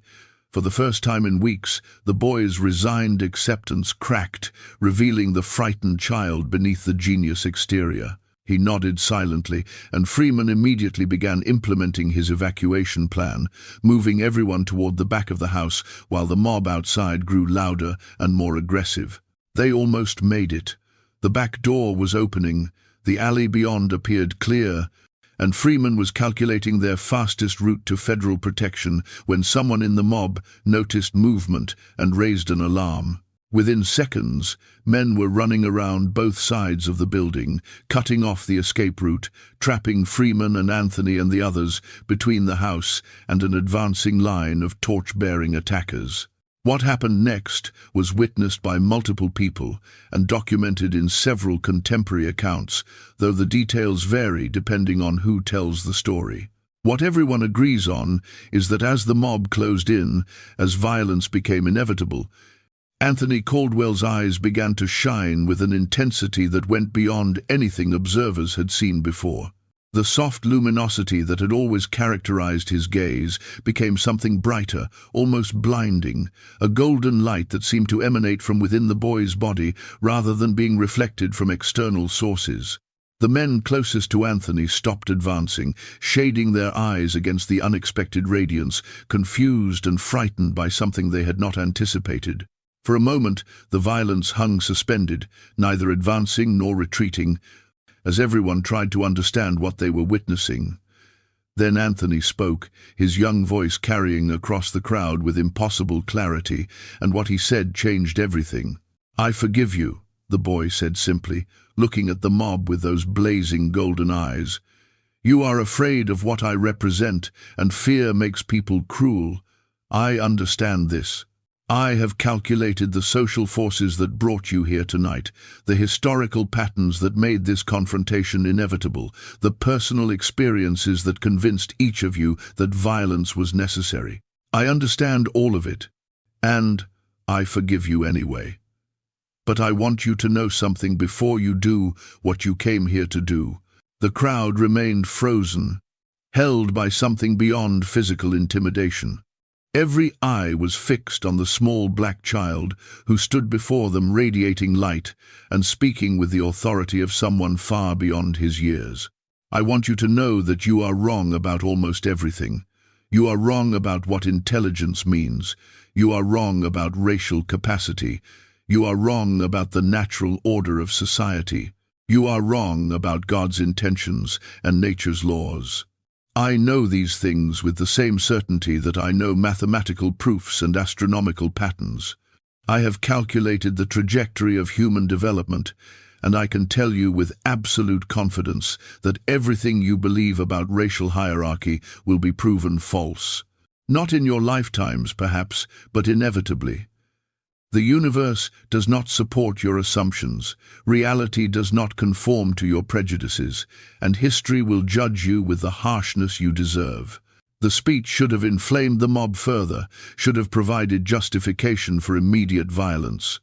For the first time in weeks, the boy's resigned acceptance cracked, revealing the frightened child beneath the genius exterior. He nodded silently, and Freeman immediately began implementing his evacuation plan, moving everyone toward the back of the house while the mob outside grew louder and more aggressive. They almost made it. The back door was opening, the alley beyond appeared clear, and Freeman was calculating their fastest route to federal protection when someone in the mob noticed movement and raised an alarm. Within seconds, men were running around both sides of the building, cutting off the escape route, trapping Freeman and Anthony and the others between the house and an advancing line of torch-bearing attackers. What happened next was witnessed by multiple people and documented in several contemporary accounts, though the details vary depending on who tells the story. What everyone agrees on is that as the mob closed in, as violence became inevitable, Anthony Caldwell's eyes began to shine with an intensity that went beyond anything observers had seen before. The soft luminosity that had always characterized his gaze became something brighter, almost blinding, a golden light that seemed to emanate from within the boy's body rather than being reflected from external sources. The men closest to Anthony stopped advancing, shading their eyes against the unexpected radiance, confused and frightened by something they had not anticipated. For a moment, the violence hung suspended, neither advancing nor retreating, as everyone tried to understand what they were witnessing. Then Anthony spoke, his young voice carrying across the crowd with impossible clarity, and what he said changed everything. "I forgive you," the boy said simply, looking at the mob with those blazing golden eyes. "You are afraid of what I represent, and fear makes people cruel. I understand this. I have calculated the social forces that brought you here tonight, the historical patterns that made this confrontation inevitable, the personal experiences that convinced each of you that violence was necessary. I understand all of it, and I forgive you anyway. But I want you to know something before you do what you came here to do." The crowd remained frozen, held by something beyond physical intimidation. Every eye was fixed on the small black child who stood before them radiating light and speaking with the authority of someone far beyond his years. "I want you to know that you are wrong about almost everything. You are wrong about what intelligence means. You are wrong about racial capacity. You are wrong about the natural order of society. You are wrong about God's intentions and nature's laws. I know these things with the same certainty that I know mathematical proofs and astronomical patterns. I have calculated the trajectory of human development, and I can tell you with absolute confidence that everything you believe about racial hierarchy will be proven false. Not in your lifetimes, perhaps, but inevitably. The universe does not support your assumptions, reality does not conform to your prejudices, and history will judge you with the harshness you deserve. The speech should have inflamed the mob further, should have provided justification for immediate violence.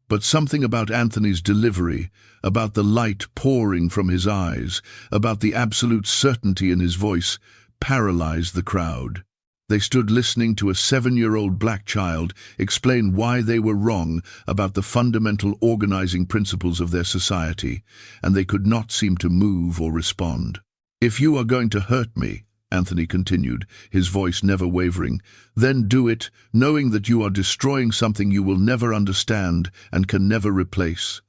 But something about Anthony's delivery, about the light pouring from his eyes, about the absolute certainty in his voice, paralyzed the crowd. They stood listening to a 7-year-old black child explain why they were wrong about the fundamental organizing principles of their society, and they could not seem to move or respond. "If you are going to hurt me," Anthony continued, his voice never wavering, "then do it, knowing that you are destroying something you will never understand and can never replace.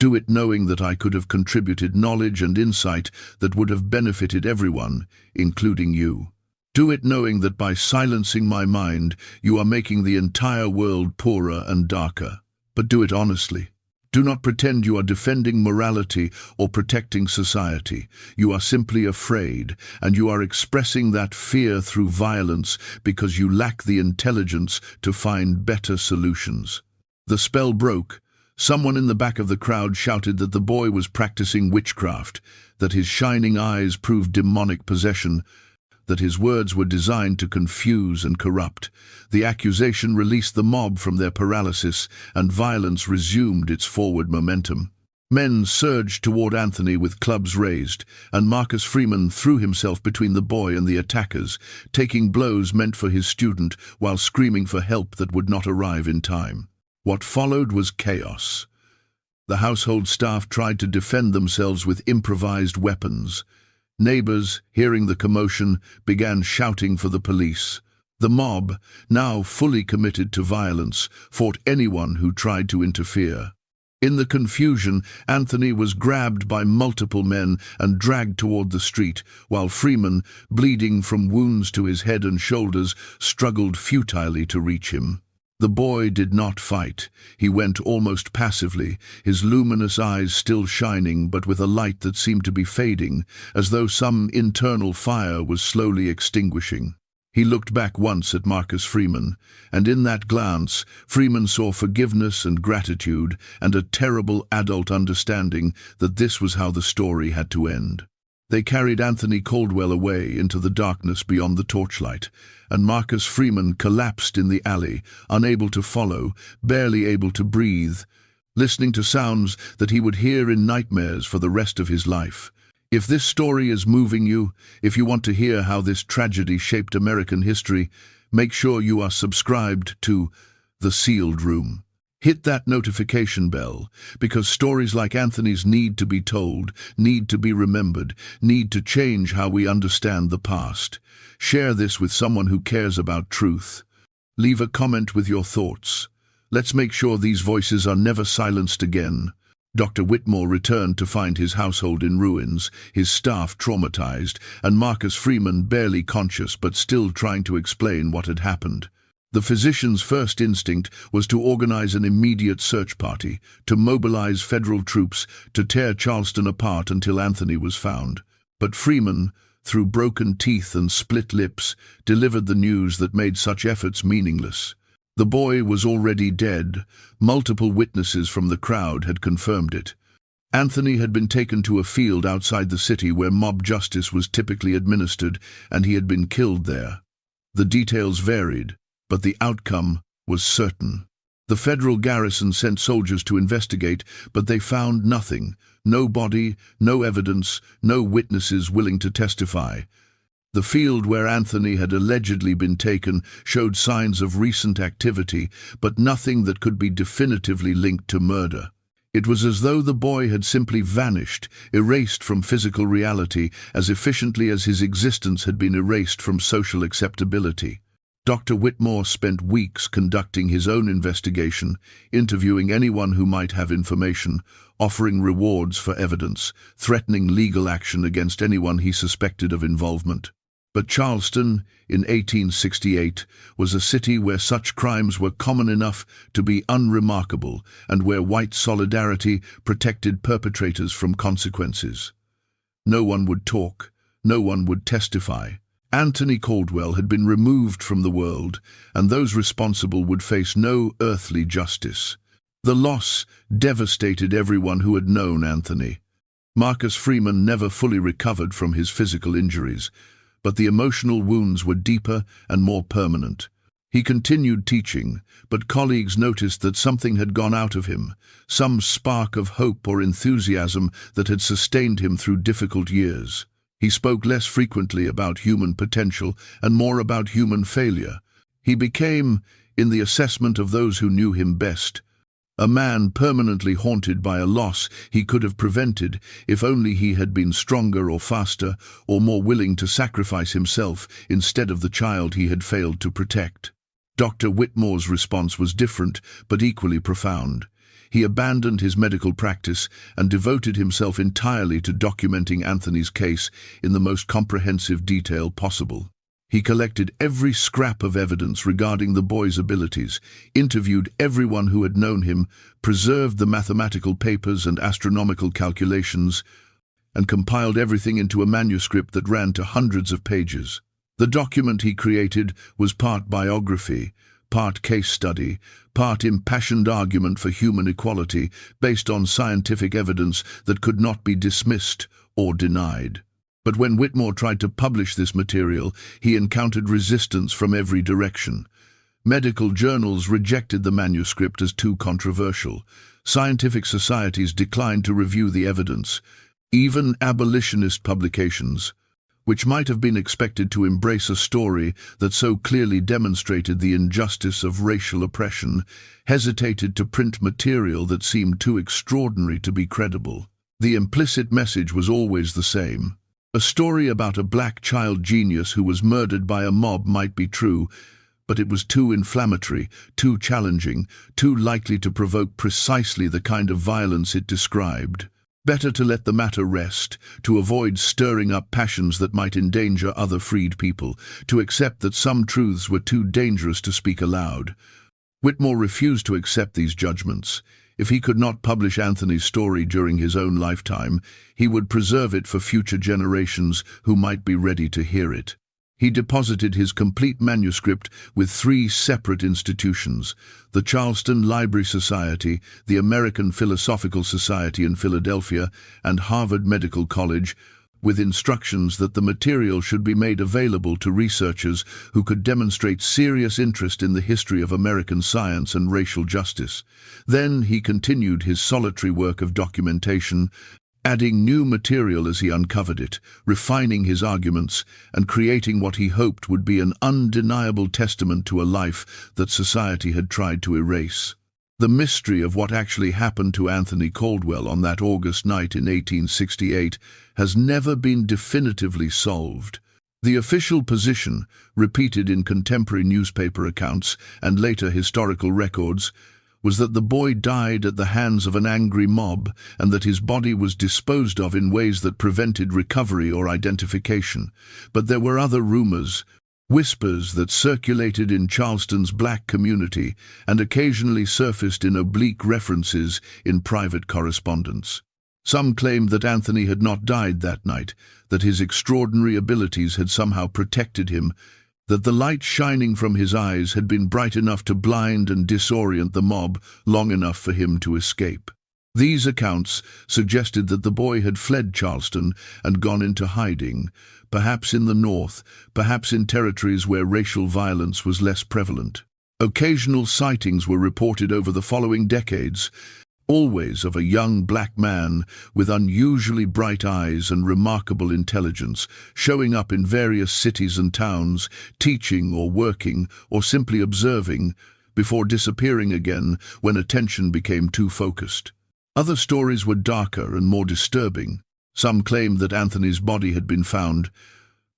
Do it knowing that I could have contributed knowledge and insight that would have benefited everyone, including you. Do it knowing that by silencing my mind, you are making the entire world poorer and darker. But do it honestly. Do not pretend you are defending morality or protecting society. You are simply afraid, and you are expressing that fear through violence because you lack the intelligence to find better solutions." The spell broke. Someone in the back of the crowd shouted that the boy was practicing witchcraft, that his shining eyes proved demonic possession. that his words were designed to confuse and corrupt. The accusation released the mob from their paralysis, and violence resumed its forward momentum. Men surged toward Anthony with clubs raised, and Marcus Freeman threw himself between the boy and the attackers, taking blows meant for his student while screaming for help that would not arrive in time. What followed was chaos. The household staff tried to defend themselves with improvised weapons. Neighbors, hearing the commotion, began shouting for the police. The mob, now fully committed to violence, fought anyone who tried to interfere. In the confusion, Anthony was grabbed by multiple men and dragged toward the street, while Freeman, bleeding from wounds to his head and shoulders, struggled futilely to reach him. The boy did not fight. He went almost passively, his luminous eyes still shining but with a light that seemed to be fading, as though some internal fire was slowly extinguishing. He looked back once at Marcus Freeman, and in that glance, Freeman saw forgiveness and gratitude and a terrible adult understanding that this was how the story had to end. They carried Anthony Caldwell away into the darkness beyond the torchlight, and Marcus Freeman collapsed in the alley, unable to follow, barely able to breathe, listening to sounds that he would hear in nightmares for the rest of his life. If this story is moving you, if you want to hear how this tragedy shaped American history, make sure you are subscribed to The Sealed Room. Hit that notification bell, because stories like Anthony's need to be told, need to be remembered, need to change how we understand the past. Share this with someone who cares about truth. Leave a comment with your thoughts. Let's make sure these voices are never silenced again. Dr. Whitmore returned to find his household in ruins, his staff traumatized, and Marcus Freeman barely conscious but still trying to explain what had happened. The physician's first instinct was to organize an immediate search party, to mobilize federal troops, to tear Charleston apart until Anthony was found. But Freeman, through broken teeth and split lips, delivered the news that made such efforts meaningless. The boy was already dead. Multiple witnesses from the crowd had confirmed it. Anthony had been taken to a field outside the city where mob justice was typically administered, and he had been killed there. The details varied, but the outcome was certain. The federal garrison sent soldiers to investigate, but they found nothing. No body, no evidence, no witnesses willing to testify. The field where Anthony had allegedly been taken showed signs of recent activity, but nothing that could be definitively linked to murder. It was as though the boy had simply vanished, erased from physical reality, as efficiently as his existence had been erased from social acceptability. Dr. Whitmore spent weeks conducting his own investigation, interviewing anyone who might have information, offering rewards for evidence, threatening legal action against anyone he suspected of involvement. But Charleston, in 1868, was a city where such crimes were common enough to be unremarkable and where white solidarity protected perpetrators from consequences. No one would talk, no one would testify. Anthony Caldwell had been removed from the world, and those responsible would face no earthly justice. The loss devastated everyone who had known Anthony. Marcus Freeman never fully recovered from his physical injuries, but the emotional wounds were deeper and more permanent. He continued teaching, but colleagues noticed that something had gone out of him, some spark of hope or enthusiasm that had sustained him through difficult years. He spoke less frequently about human potential and more about human failure. He became, in the assessment of those who knew him best, a man permanently haunted by a loss he could have prevented if only he had been stronger or faster or more willing to sacrifice himself instead of the child he had failed to protect. Dr. Whitmore's response was different but equally profound. He abandoned his medical practice and devoted himself entirely to documenting Anthony's case in the most comprehensive detail possible. He collected every scrap of evidence regarding the boy's abilities, interviewed everyone who had known him, preserved the mathematical papers and astronomical calculations, and compiled everything into a manuscript that ran to hundreds of pages. The document he created was part biography, part case study, part impassioned argument for human equality based on scientific evidence that could not be dismissed or denied. But when Whitmore tried to publish this material, he encountered resistance from every direction. Medical journals rejected the manuscript as too controversial. Scientific societies declined to review the evidence. Even abolitionist publications, which might have been expected to embrace a story that so clearly demonstrated the injustice of racial oppression, hesitated to print material that seemed too extraordinary to be credible. The implicit message was always the same. A story about a black child genius who was murdered by a mob might be true, but it was too inflammatory, too challenging, too likely to provoke precisely the kind of violence it described. Better to let the matter rest, to avoid stirring up passions that might endanger other freed people, to accept that some truths were too dangerous to speak aloud. Whitmore refused to accept these judgments. If he could not publish Anthony's story during his own lifetime, he would preserve it for future generations who might be ready to hear it. He deposited his complete manuscript with 3 separate institutions: the Charleston Library Society, the American Philosophical Society in Philadelphia, and Harvard Medical College, with instructions that the material should be made available to researchers who could demonstrate serious interest in the history of American science and racial justice. Then he continued his solitary work of documentation, adding new material as he uncovered it, refining his arguments, and creating what he hoped would be an undeniable testament to a life that society had tried to erase. The mystery of what actually happened to Anthony Caldwell on that August night in 1868 has never been definitively solved. The official position, repeated in contemporary newspaper accounts and later historical records, was that the boy died at the hands of an angry mob and that his body was disposed of in ways that prevented recovery or identification. But there were other rumors, whispers that circulated in Charleston's black community and occasionally surfaced in oblique references in private correspondence. Some claimed that Anthony had not died that night, that his extraordinary abilities had somehow protected him, that the light shining from his eyes had been bright enough to blind and disorient the mob long enough for him to escape. These accounts suggested that the boy had fled Charleston and gone into hiding, perhaps in the North, perhaps in territories where racial violence was less prevalent. Occasional sightings were reported over the following decades, always of a young black man with unusually bright eyes and remarkable intelligence, showing up in various cities and towns, teaching or working or simply observing, before disappearing again when attention became too focused. Other stories were darker and more disturbing. Some claimed that Anthony's body had been found,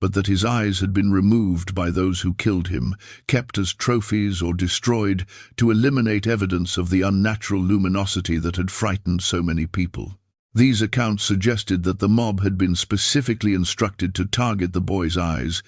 but that his eyes had been removed by those who killed him, kept as trophies or destroyed to eliminate evidence of the unnatural luminosity that had frightened so many people. These accounts suggested that the mob had been specifically instructed to target the boy's eyes,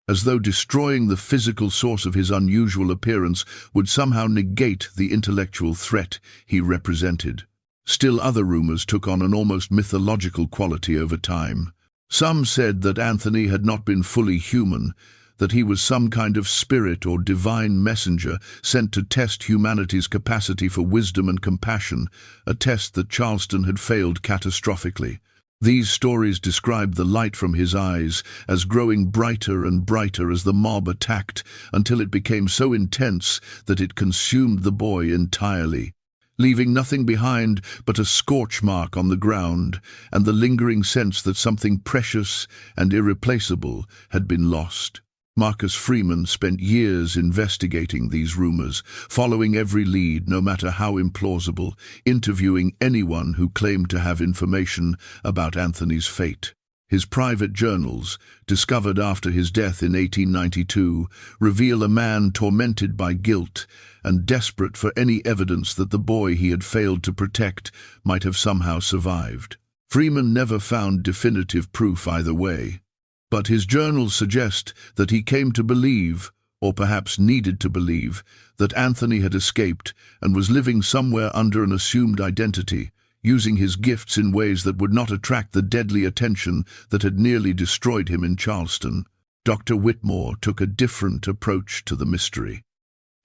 as though destroying the physical source of his unusual appearance would somehow negate the intellectual threat he represented. Still other rumors took on an almost mythological quality over time. Some said that Anthony had not been fully human, that he was some kind of spirit or divine messenger sent to test humanity's capacity for wisdom and compassion, a test that Charleston had failed catastrophically. These stories described the light from his eyes as growing brighter and brighter as the mob attacked, until it became so intense that it consumed the boy entirely, leaving nothing behind but a scorch mark on the ground and the lingering sense that something precious and irreplaceable had been lost. Marcus Freeman spent years investigating these rumors, following every lead, no matter how implausible, interviewing anyone who claimed to have information about Anthony's fate. His private journals, discovered after his death in 1892, reveal a man tormented by guilt and desperate for any evidence that the boy he had failed to protect might have somehow survived. Freeman never found definitive proof either way, but his journals suggest that he came to believe, or perhaps needed to believe, that Anthony had escaped and was living somewhere under an assumed identity, using his gifts in ways that would not attract the deadly attention that had nearly destroyed him in Charleston. Dr. Whitmore took a different approach to the mystery.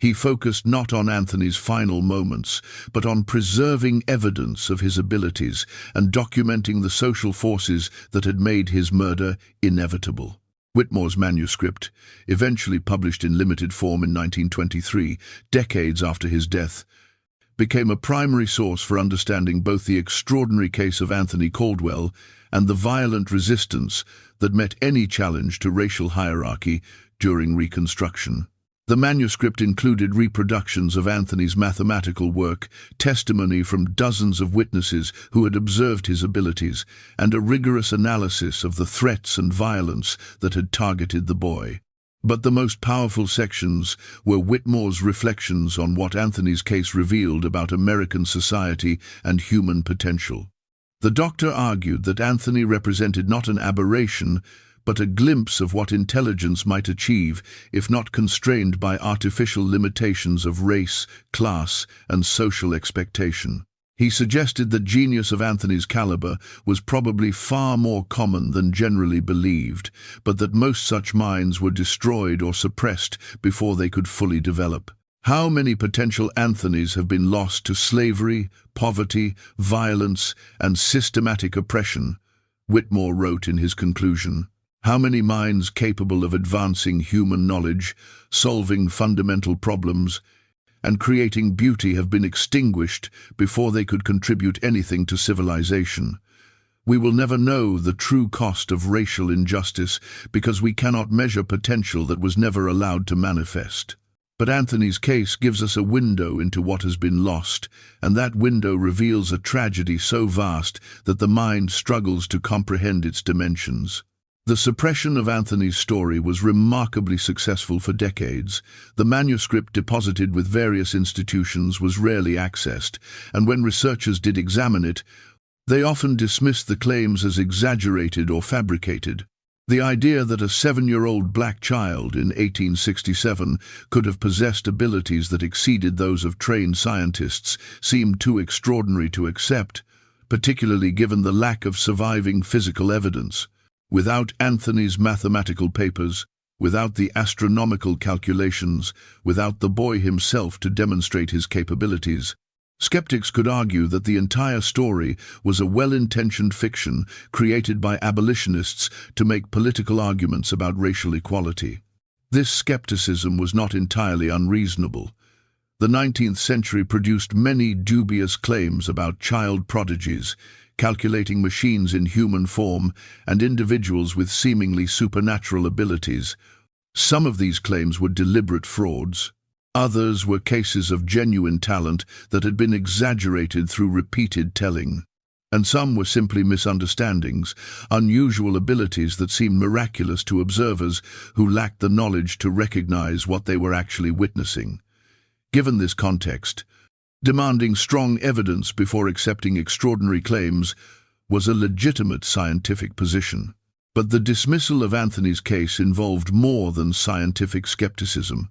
He focused not on Anthony's final moments, but on preserving evidence of his abilities and documenting the social forces that had made his murder inevitable. Whitmore's manuscript, eventually published in limited form in 1923, decades after his death, became a primary source for understanding both the extraordinary case of Anthony Caldwell and the violent resistance that met any challenge to racial hierarchy during Reconstruction. The manuscript included reproductions of Anthony's mathematical work, testimony from dozens of witnesses who had observed his abilities, and a rigorous analysis of the threats and violence that had targeted the boy. But the most powerful sections were Whitmore's reflections on what Anthony's case revealed about American society and human potential. The doctor argued that Anthony represented not an aberration, but a glimpse of what intelligence might achieve if not constrained by artificial limitations of race, class, and social expectation. He suggested that genius of Anthony's caliber was probably far more common than generally believed, but that most such minds were destroyed or suppressed before they could fully develop. How many potential Anthonys have been lost to slavery, poverty, violence, and systematic oppression? Whitmore wrote in his conclusion. How many minds capable of advancing human knowledge, solving fundamental problems, and creating beauty have been extinguished before they could contribute anything to civilization? We will never know the true cost of racial injustice because we cannot measure potential that was never allowed to manifest. But Anthony's case gives us a window into what has been lost, and that window reveals a tragedy so vast that the mind struggles to comprehend its dimensions. The suppression of Anthony's story was remarkably successful for decades. The manuscript deposited with various institutions was rarely accessed, and when researchers did examine it, they often dismissed the claims as exaggerated or fabricated. The idea that a 7-year-old black child in 1867 could have possessed abilities that exceeded those of trained scientists seemed too extraordinary to accept, particularly given the lack of surviving physical evidence. Without Anthony's mathematical papers, without the astronomical calculations, without the boy himself to demonstrate his capabilities, skeptics could argue that the entire story was a well-intentioned fiction created by abolitionists to make political arguments about racial equality. This skepticism was not entirely unreasonable. The 19th century produced many dubious claims about child prodigies, calculating machines in human form, and individuals with seemingly supernatural abilities. Some of these claims were deliberate frauds. Others were cases of genuine talent that had been exaggerated through repeated telling. And some were simply misunderstandings, unusual abilities that seemed miraculous to observers who lacked the knowledge to recognize what they were actually witnessing. Given this context, demanding strong evidence before accepting extraordinary claims was a legitimate scientific position. But the dismissal of Anthony's case involved more than scientific skepticism.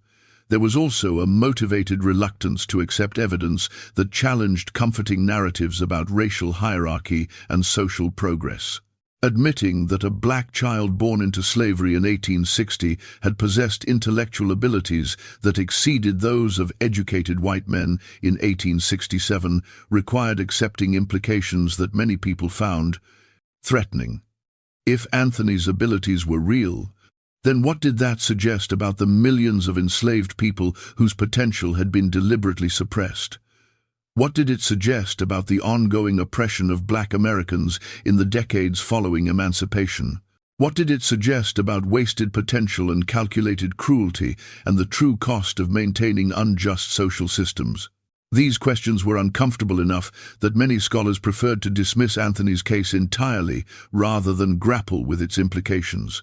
There was also a motivated reluctance to accept evidence that challenged comforting narratives about racial hierarchy and social progress. Admitting that a black child born into slavery in 1860 had possessed intellectual abilities that exceeded those of educated white men in 1867 required accepting implications that many people found threatening. If Anthony's abilities were real, then what did that suggest about the millions of enslaved people whose potential had been deliberately suppressed? What did it suggest about the ongoing oppression of black Americans in the decades following emancipation? What did it suggest about wasted potential and calculated cruelty and the true cost of maintaining unjust social systems? These questions were uncomfortable enough that many scholars preferred to dismiss Anthony's case entirely rather than grapple with its implications.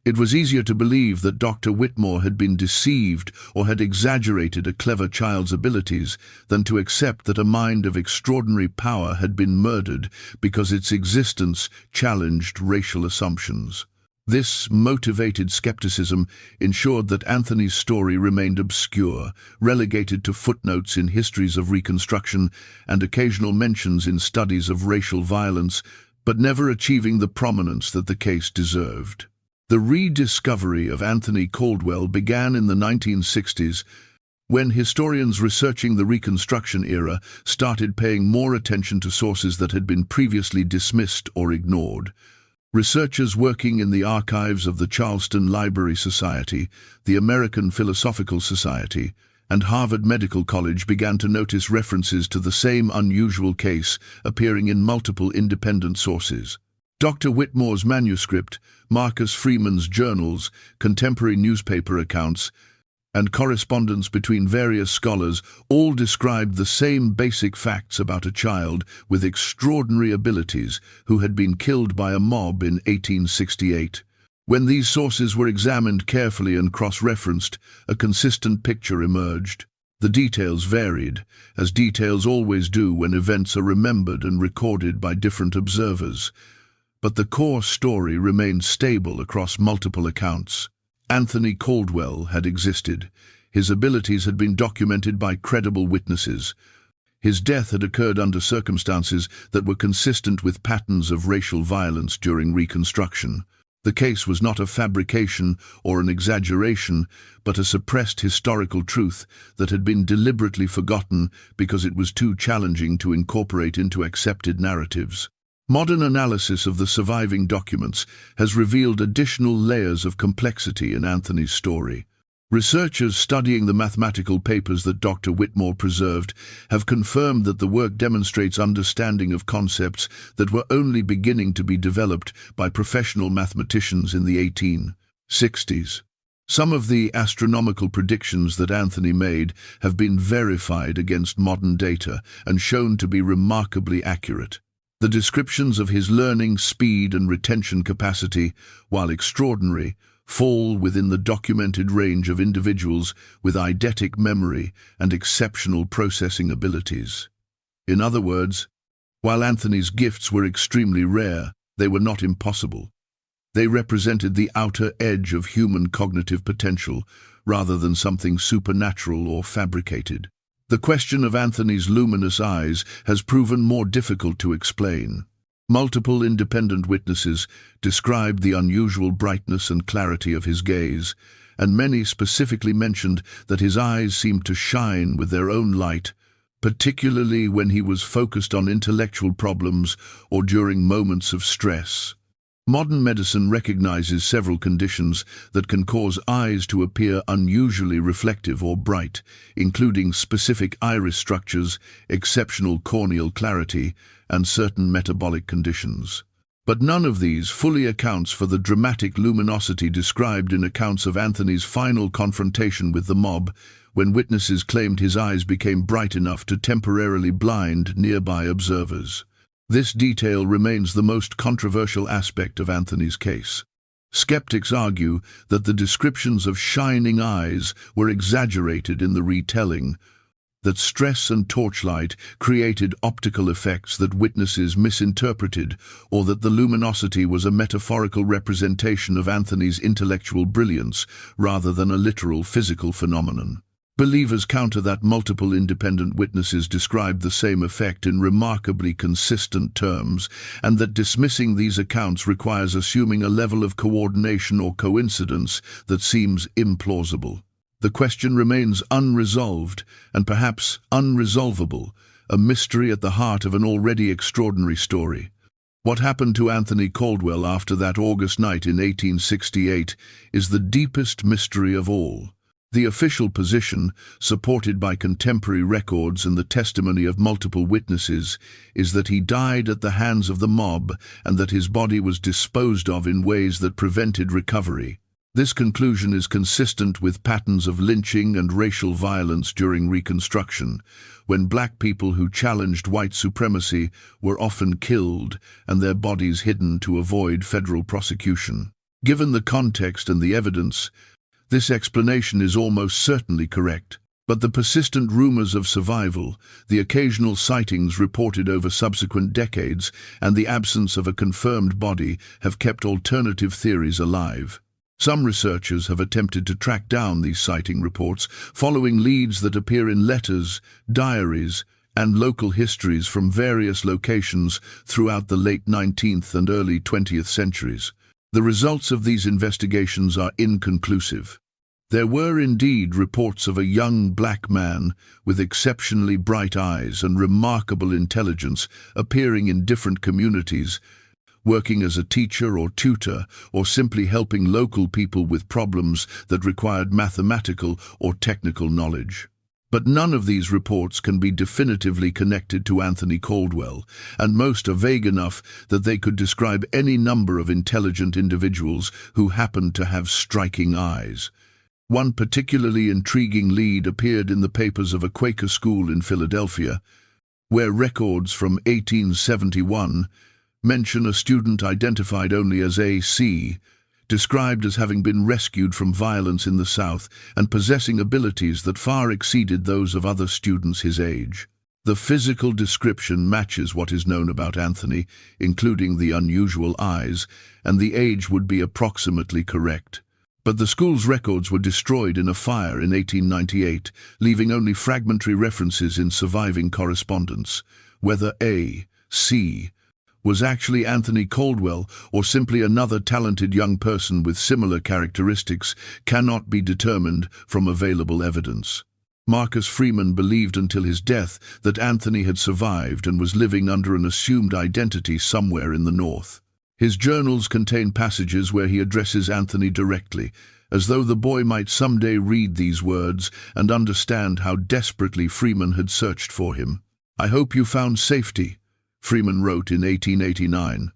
It was easier to believe that Dr. Whitmore had been deceived or had exaggerated a clever child's abilities than to accept that a mind of extraordinary power had been murdered because its existence challenged racial assumptions. This motivated skepticism ensured that Anthony's story remained obscure, relegated to footnotes in histories of Reconstruction and occasional mentions in studies of racial violence, but never achieving the prominence that the case deserved. The rediscovery of Anthony Caldwell began in the 1960s when historians researching the Reconstruction era started paying more attention to sources that had been previously dismissed or ignored. Researchers working in the archives of the Charleston Library Society, the American Philosophical Society, and Harvard Medical College began to notice references to the same unusual case appearing in multiple independent sources. Dr. Whitmore's manuscript, Marcus Freeman's journals, contemporary newspaper accounts, and correspondence between various scholars all described the same basic facts about a child with extraordinary abilities who had been killed by a mob in 1868. When these sources were examined carefully and cross-referenced, a consistent picture emerged. The details varied, as details always do when events are remembered and recorded by different observers. But the core story remained stable across multiple accounts. Anthony Caldwell had existed. His abilities had been documented by credible witnesses. His death had occurred under circumstances that were consistent with patterns of racial violence during Reconstruction. The case was not a fabrication or an exaggeration, but a suppressed historical truth that had been deliberately forgotten because it was too challenging to incorporate into accepted narratives. Modern analysis of the surviving documents has revealed additional layers of complexity in Anthony's story. Researchers studying the mathematical papers that Dr. Whitmore preserved have confirmed that the work demonstrates understanding of concepts that were only beginning to be developed by professional mathematicians in the 1860s. Some of the astronomical predictions that Anthony made have been verified against modern data and shown to be remarkably accurate. The descriptions of his learning, speed, and retention capacity, while extraordinary, fall within the documented range of individuals with eidetic memory and exceptional processing abilities. In other words, while Anthony's gifts were extremely rare, they were not impossible. They represented the outer edge of human cognitive potential, rather than something supernatural or fabricated. The question of Anthony's luminous eyes has proven more difficult to explain. Multiple independent witnesses described the unusual brightness and clarity of his gaze, and many specifically mentioned that his eyes seemed to shine with their own light, particularly when he was focused on intellectual problems or during moments of stress. Modern medicine recognizes several conditions that can cause eyes to appear unusually reflective or bright, including specific iris structures, exceptional corneal clarity, and certain metabolic conditions. But none of these fully accounts for the dramatic luminosity described in accounts of Anthony's final confrontation with the mob, when witnesses claimed his eyes became bright enough to temporarily blind nearby observers. This detail remains the most controversial aspect of Anthony's case. Skeptics argue that the descriptions of shining eyes were exaggerated in the retelling, that stress and torchlight created optical effects that witnesses misinterpreted, or that the luminosity was a metaphorical representation of Anthony's intellectual brilliance rather than a literal physical phenomenon. Believers counter that multiple independent witnesses described the same effect in remarkably consistent terms, and that dismissing these accounts requires assuming a level of coordination or coincidence that seems implausible. The question remains unresolved, and perhaps unresolvable, a mystery at the heart of an already extraordinary story. What happened to Anthony Caldwell after that August night in 1868 is the deepest mystery of all. The official position, supported by contemporary records and the testimony of multiple witnesses, is that he died at the hands of the mob and that his body was disposed of in ways that prevented recovery. This conclusion is consistent with patterns of lynching and racial violence during Reconstruction, when black people who challenged white supremacy were often killed and their bodies hidden to avoid federal prosecution. Given the context and the evidence, this explanation is almost certainly correct, but the persistent rumors of survival, the occasional sightings reported over subsequent decades, and the absence of a confirmed body have kept alternative theories alive. Some researchers have attempted to track down these sighting reports, following leads that appear in letters, diaries, and local histories from various locations throughout the late 19th and early 20th centuries. The results of these investigations are inconclusive. There were indeed reports of a young black man with exceptionally bright eyes and remarkable intelligence appearing in different communities, working as a teacher or tutor, or simply helping local people with problems that required mathematical or technical knowledge. But none of these reports can be definitively connected to Anthony Caldwell, and most are vague enough that they could describe any number of intelligent individuals who happened to have striking eyes. One particularly intriguing lead appeared in the papers of a Quaker school in Philadelphia, where records from 1871 mention a student identified only as A.C., described as having been rescued from violence in the South and possessing abilities that far exceeded those of other students his age. The physical description matches what is known about Anthony, including the unusual eyes, and the age would be approximately correct. But the school's records were destroyed in a fire in 1898, leaving only fragmentary references in surviving correspondence. Whether A.C. was actually Anthony Caldwell or simply another talented young person with similar characteristics cannot be determined from available evidence. Marcus Freeman believed until his death that Anthony had survived and was living under an assumed identity somewhere in the North. His journals contain passages where he addresses Anthony directly, as though the boy might someday read these words and understand how desperately Freeman had searched for him. "I hope you found safety," Freeman wrote in 1889.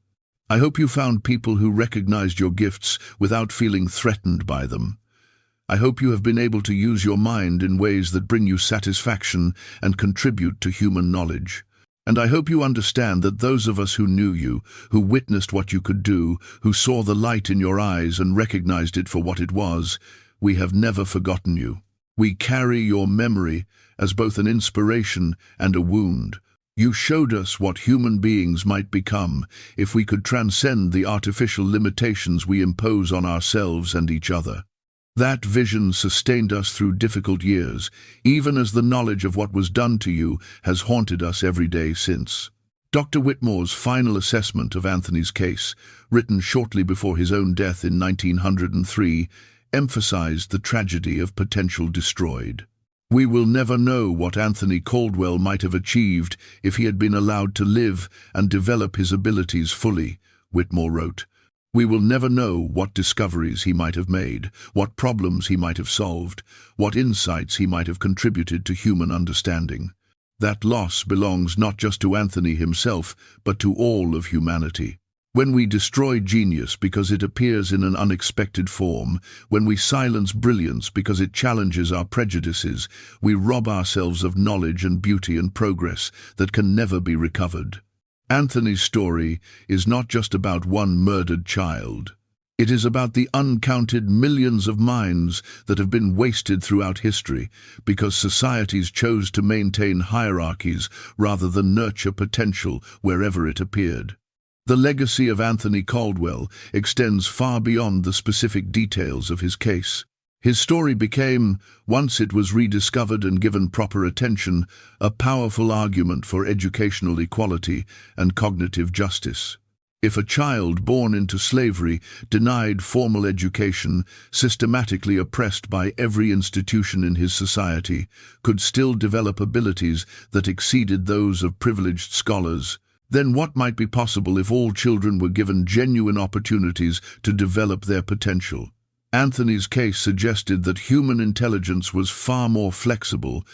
"I hope you found people who recognized your gifts without feeling threatened by them. I hope you have been able to use your mind in ways that bring you satisfaction and contribute to human knowledge. And I hope you understand that those of us who knew you, who witnessed what you could do, who saw the light in your eyes and recognized it for what it was, we have never forgotten you. We carry your memory as both an inspiration and a wound. You showed us what human beings might become if we could transcend the artificial limitations we impose on ourselves and each other. That vision sustained us through difficult years, even as the knowledge of what was done to you has haunted us every day since." Dr. Whitmore's final assessment of Anthony's case, written shortly before his own death in 1903, emphasized the tragedy of potential destroyed. "We will never know what Anthony Caldwell might have achieved if he had been allowed to live and develop his abilities fully," Whitmore wrote. "We will never know what discoveries he might have made, what problems he might have solved, what insights he might have contributed to human understanding. That loss belongs not just to Anthony himself, but to all of humanity. When we destroy genius because it appears in an unexpected form, when we silence brilliance because it challenges our prejudices, we rob ourselves of knowledge and beauty and progress that can never be recovered." Anthony's story is not just about one murdered child. It is about the uncounted millions of minds that have been wasted throughout history because societies chose to maintain hierarchies rather than nurture potential wherever it appeared. The legacy of Anthony Caldwell extends far beyond the specific details of his case. His story became, once it was rediscovered and given proper attention, a powerful argument for educational equality and cognitive justice. If a child born into slavery, denied formal education, systematically oppressed by every institution in his society, could still develop abilities that exceeded those of privileged scholars, then what might be possible if all children were given genuine opportunities to develop their potential? Anthony's case suggested that human intelligence was far more flexible,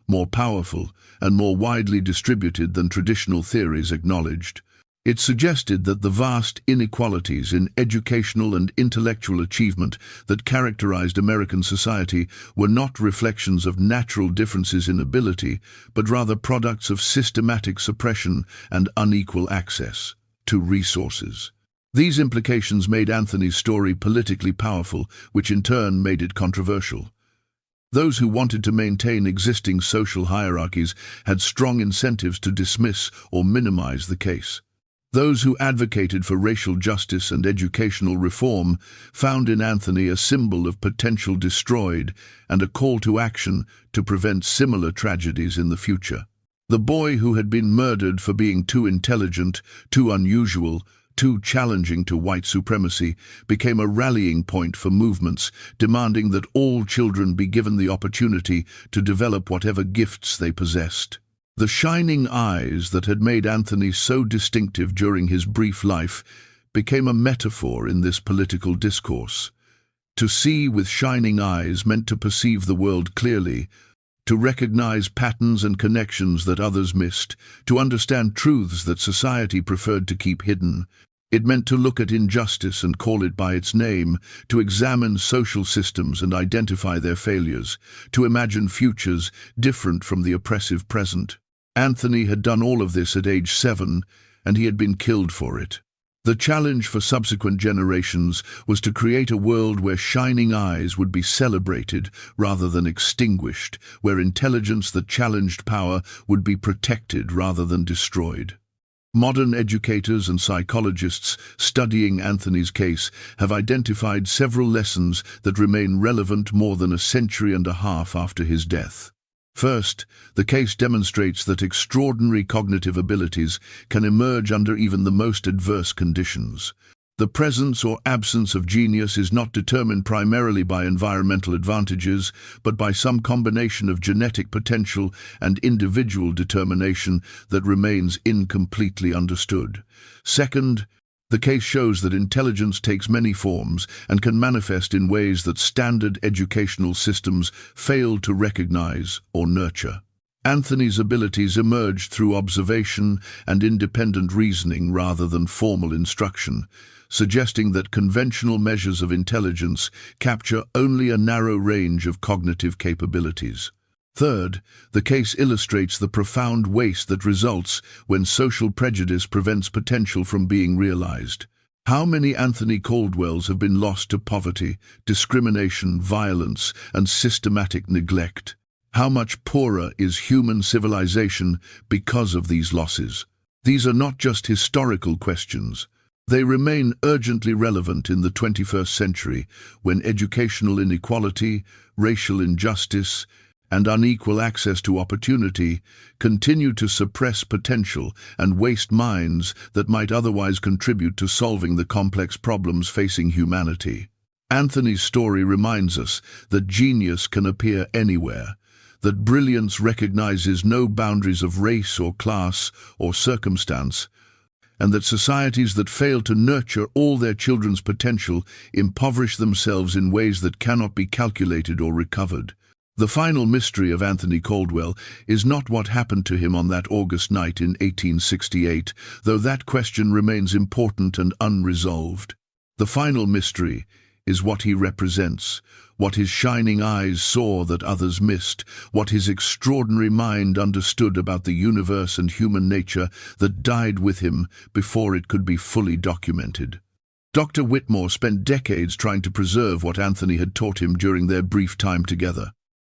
more powerful, and more widely distributed than traditional theories acknowledged. It suggested that the vast inequalities in educational and intellectual achievement that characterized American society were not reflections of natural differences in ability, but rather products of systematic suppression and unequal access to resources. These implications made Anthony's story politically powerful, which in turn made it controversial. Those who wanted to maintain existing social hierarchies had strong incentives to dismiss or minimize the case. Those who advocated for racial justice and educational reform found in Anthony a symbol of potential destroyed and a call to action to prevent similar tragedies in the future. The boy who had been murdered for being too intelligent, too unusual, too challenging to white supremacy, became a rallying point for movements demanding that all children be given the opportunity to develop whatever gifts they possessed. The shining eyes that had made Anthony so distinctive during his brief life became a metaphor in this political discourse. To see with shining eyes meant to perceive the world clearly, to recognize patterns and connections that others missed, to understand truths that society preferred to keep hidden. It meant to look at injustice and call it by its name, to examine social systems and identify their failures, to imagine futures different from the oppressive present. Anthony had done all of this at age 7, and he had been killed for it. The challenge for subsequent generations was to create a world where shining eyes would be celebrated rather than extinguished, where intelligence that challenged power would be protected rather than destroyed. Modern educators and psychologists studying Anthony's case have identified several lessons that remain relevant more than a century and a half after his death. First, the case demonstrates that extraordinary cognitive abilities can emerge under even the most adverse conditions. The presence or absence of genius is not determined primarily by environmental advantages, but by some combination of genetic potential and individual determination that remains incompletely understood. Second, the case shows that intelligence takes many forms and can manifest in ways that standard educational systems fail to recognize or nurture. Anthony's abilities emerged through observation and independent reasoning rather than formal instruction, suggesting that conventional measures of intelligence capture only a narrow range of cognitive capabilities. Third, the case illustrates the profound waste that results when social prejudice prevents potential from being realized. How many Anthony Caldwells have been lost to poverty, discrimination, violence, and systematic neglect? How much poorer is human civilization because of these losses? These are not just historical questions. They remain urgently relevant in the 21st century, when educational inequality, racial injustice, and unequal access to opportunity continue to suppress potential and waste minds that might otherwise contribute to solving the complex problems facing humanity. Anthony's story reminds us that genius can appear anywhere, that brilliance recognizes no boundaries of race or class or circumstance, and that societies that fail to nurture all their children's potential impoverish themselves in ways that cannot be calculated or recovered. The final mystery of Anthony Caldwell is not what happened to him on that August night in 1868, though that question remains important and unresolved. The final mystery is what he represents, what his shining eyes saw that others missed, what his extraordinary mind understood about the universe and human nature that died with him before it could be fully documented. Dr. Whitmore spent decades trying to preserve what Anthony had taught him during their brief time together.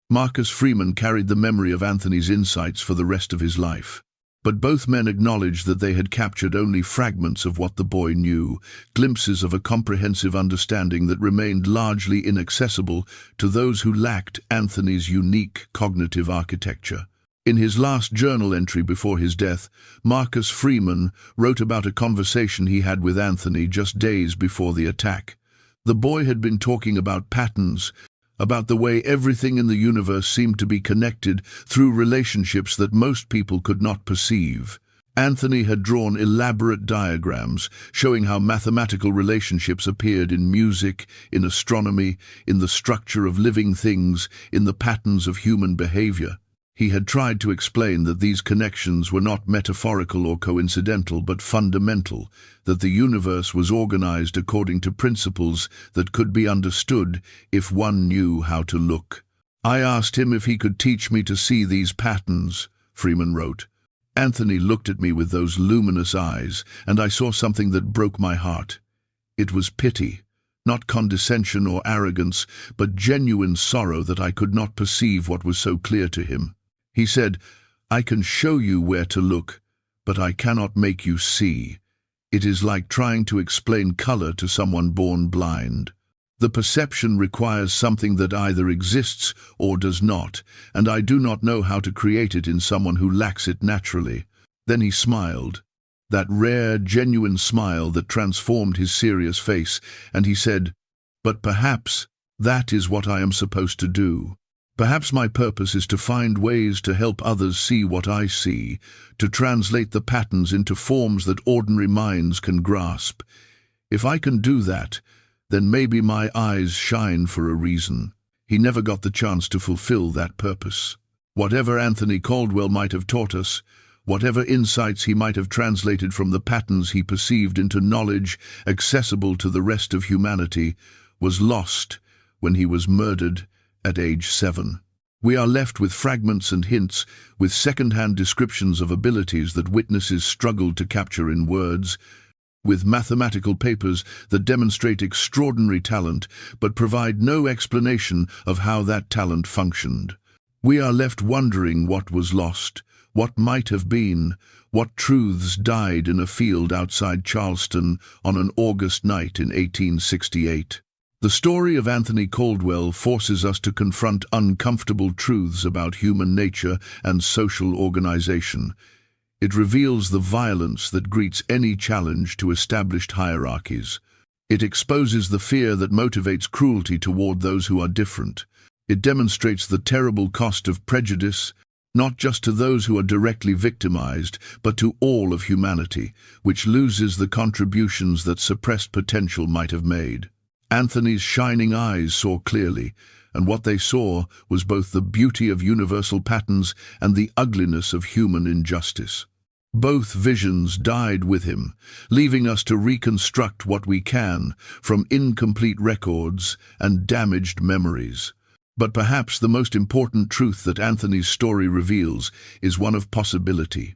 Marcus Freeman carried the memory of Anthony's insights for the rest of his life. But both men acknowledged that they had captured only fragments of what the boy knew, glimpses of a comprehensive understanding that remained largely inaccessible to those who lacked Anthony's unique cognitive architecture. In his last journal entry before his death, Marcus Freeman wrote about a conversation he had with Anthony just days before the attack. The boy had been talking about patterns, about the way everything in the universe seemed to be connected through relationships that most people could not perceive. Anthony had drawn elaborate diagrams showing how mathematical relationships appeared in music, in astronomy, in the structure of living things, in the patterns of human behavior. He had tried to explain that these connections were not metaphorical or coincidental, but fundamental, that the universe was organized according to principles that could be understood if one knew how to look. "I asked him if he could teach me to see these patterns," Freeman wrote. "Anthony looked at me with those luminous eyes, and I saw something that broke my heart. It was pity, not condescension or arrogance, but genuine sorrow that I could not perceive what was so clear to him. He said, 'I can show you where to look, but I cannot make you see. It is like trying to explain color to someone born blind. The perception requires something that either exists or does not, and I do not know how to create it in someone who lacks it naturally.' Then he smiled. that rare, genuine smile that transformed his serious face, and he said, "But perhaps that is what I am supposed to do. Perhaps my purpose is to find ways to help others see what I see, to translate the patterns into forms that ordinary minds can grasp. If I can do that, then maybe my eyes shine for a reason." He never got the chance to fulfill that purpose. Whatever Anthony Caldwell might have taught us, whatever insights he might have translated from the patterns he perceived into knowledge accessible to the rest of humanity, was lost when he was murdered at age 7. We are left with fragments and hints, with second-hand descriptions of abilities that witnesses struggled to capture in words, with mathematical papers that demonstrate extraordinary talent but provide no explanation of how that talent functioned. We are left wondering what was lost, what might have been, what truths died in a field outside Charleston on an August night in 1868. The story of Anthony Caldwell forces us to confront uncomfortable truths about human nature and social organization. It reveals the violence that greets any challenge to established hierarchies. It exposes the fear that motivates cruelty toward those who are different. It demonstrates the terrible cost of prejudice, not just to those who are directly victimized, but to all of humanity, which loses the contributions that suppressed potential might have made. Anthony's shining eyes saw clearly, and what they saw was both the beauty of universal patterns and the ugliness of human injustice. Both visions died with him, leaving us to reconstruct what we can from incomplete records and damaged memories. But perhaps the most important truth that Anthony's story reveals is one of possibility.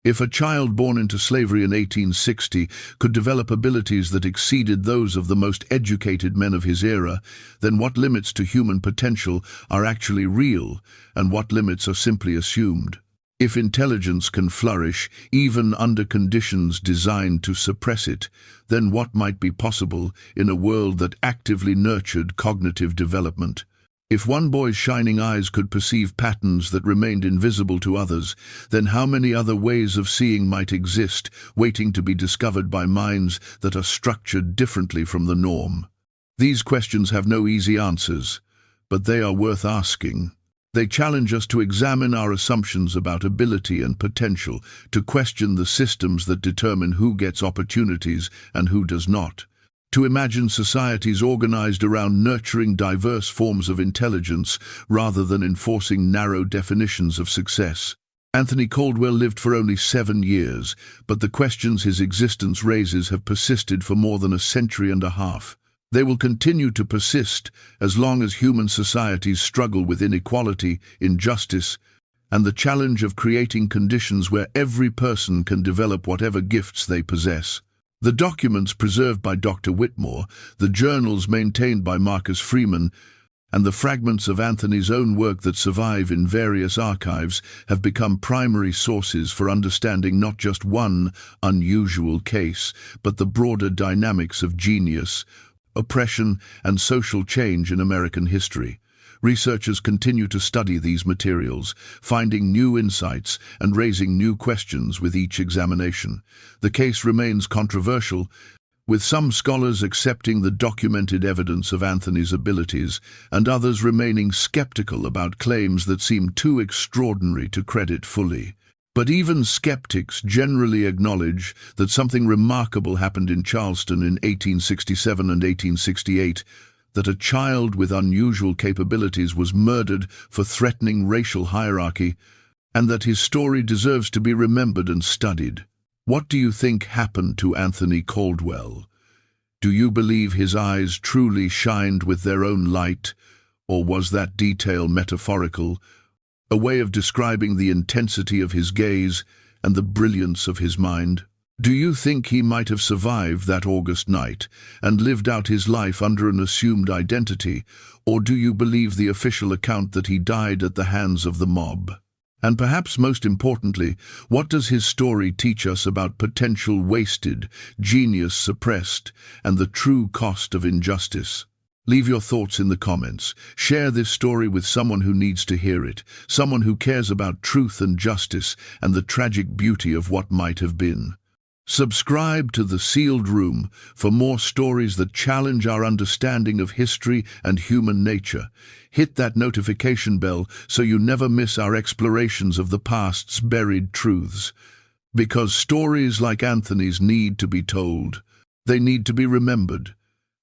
If a child born into slavery in 1860 could develop abilities that exceeded those of the most educated men of his era, then what limits to human potential are actually real, and what limits are simply assumed? If intelligence can flourish, even under conditions designed to suppress it, then what might be possible in a world that actively nurtured cognitive development? If one boy's shining eyes could perceive patterns that remained invisible to others, then how many other ways of seeing might exist, waiting to be discovered by minds that are structured differently from the norm? These questions have no easy answers, but they are worth asking. They challenge us to examine our assumptions about ability and potential, to question the systems that determine who gets opportunities and who does not, to imagine societies organized around nurturing diverse forms of intelligence rather than enforcing narrow definitions of success. Anthony Caldwell lived for only 7 years, but the questions his existence raises have persisted for more than a century and a half. They will continue to persist as long as human societies struggle with inequality, injustice, and the challenge of creating conditions where every person can develop whatever gifts they possess. The documents preserved by Dr. Whitmore, the journals maintained by Marcus Freeman, and the fragments of Anthony's own work that survive in various archives have become primary sources for understanding not just one unusual case, but the broader dynamics of genius, oppression, and social change in American history. Researchers continue to study these materials, finding new insights and raising new questions with each examination. The case remains controversial, with some scholars accepting the documented evidence of Anthony's abilities and others remaining skeptical about claims that seem too extraordinary to credit fully. But even skeptics generally acknowledge that something remarkable happened in Charleston in 1867 and 1868, that a child with unusual capabilities was murdered for threatening racial hierarchy, and that his story deserves to be remembered and studied. What do you think happened to Anthony Caldwell? Do you believe his eyes truly shined with their own light, or was that detail metaphorical, a way of describing the intensity of his gaze and the brilliance of his mind? Do you think he might have survived that August night and lived out his life under an assumed identity, or do you believe the official account that he died at the hands of the mob? And perhaps most importantly, what does his story teach us about potential wasted, genius suppressed, and the true cost of injustice? Leave your thoughts in the comments. Share this story with someone who needs to hear it, someone who cares about truth and justice and the tragic beauty of what might have been. Subscribe to The Sealed Room for more stories that challenge our understanding of history and human nature. Hit that notification bell so you never miss our explorations of the past's buried truths. Because stories like Anthony's need to be told. They need to be remembered.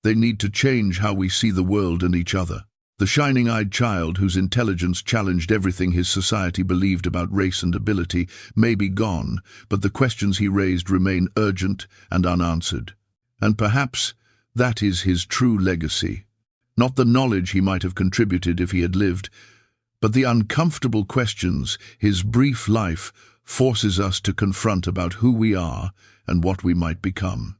They need to change how we see the world and each other. The shining-eyed child whose intelligence challenged everything his society believed about race and ability may be gone, but the questions he raised remain urgent and unanswered. And perhaps that is his true legacy. Not the knowledge he might have contributed if he had lived, but the uncomfortable questions his brief life forces us to confront about who we are and what we might become.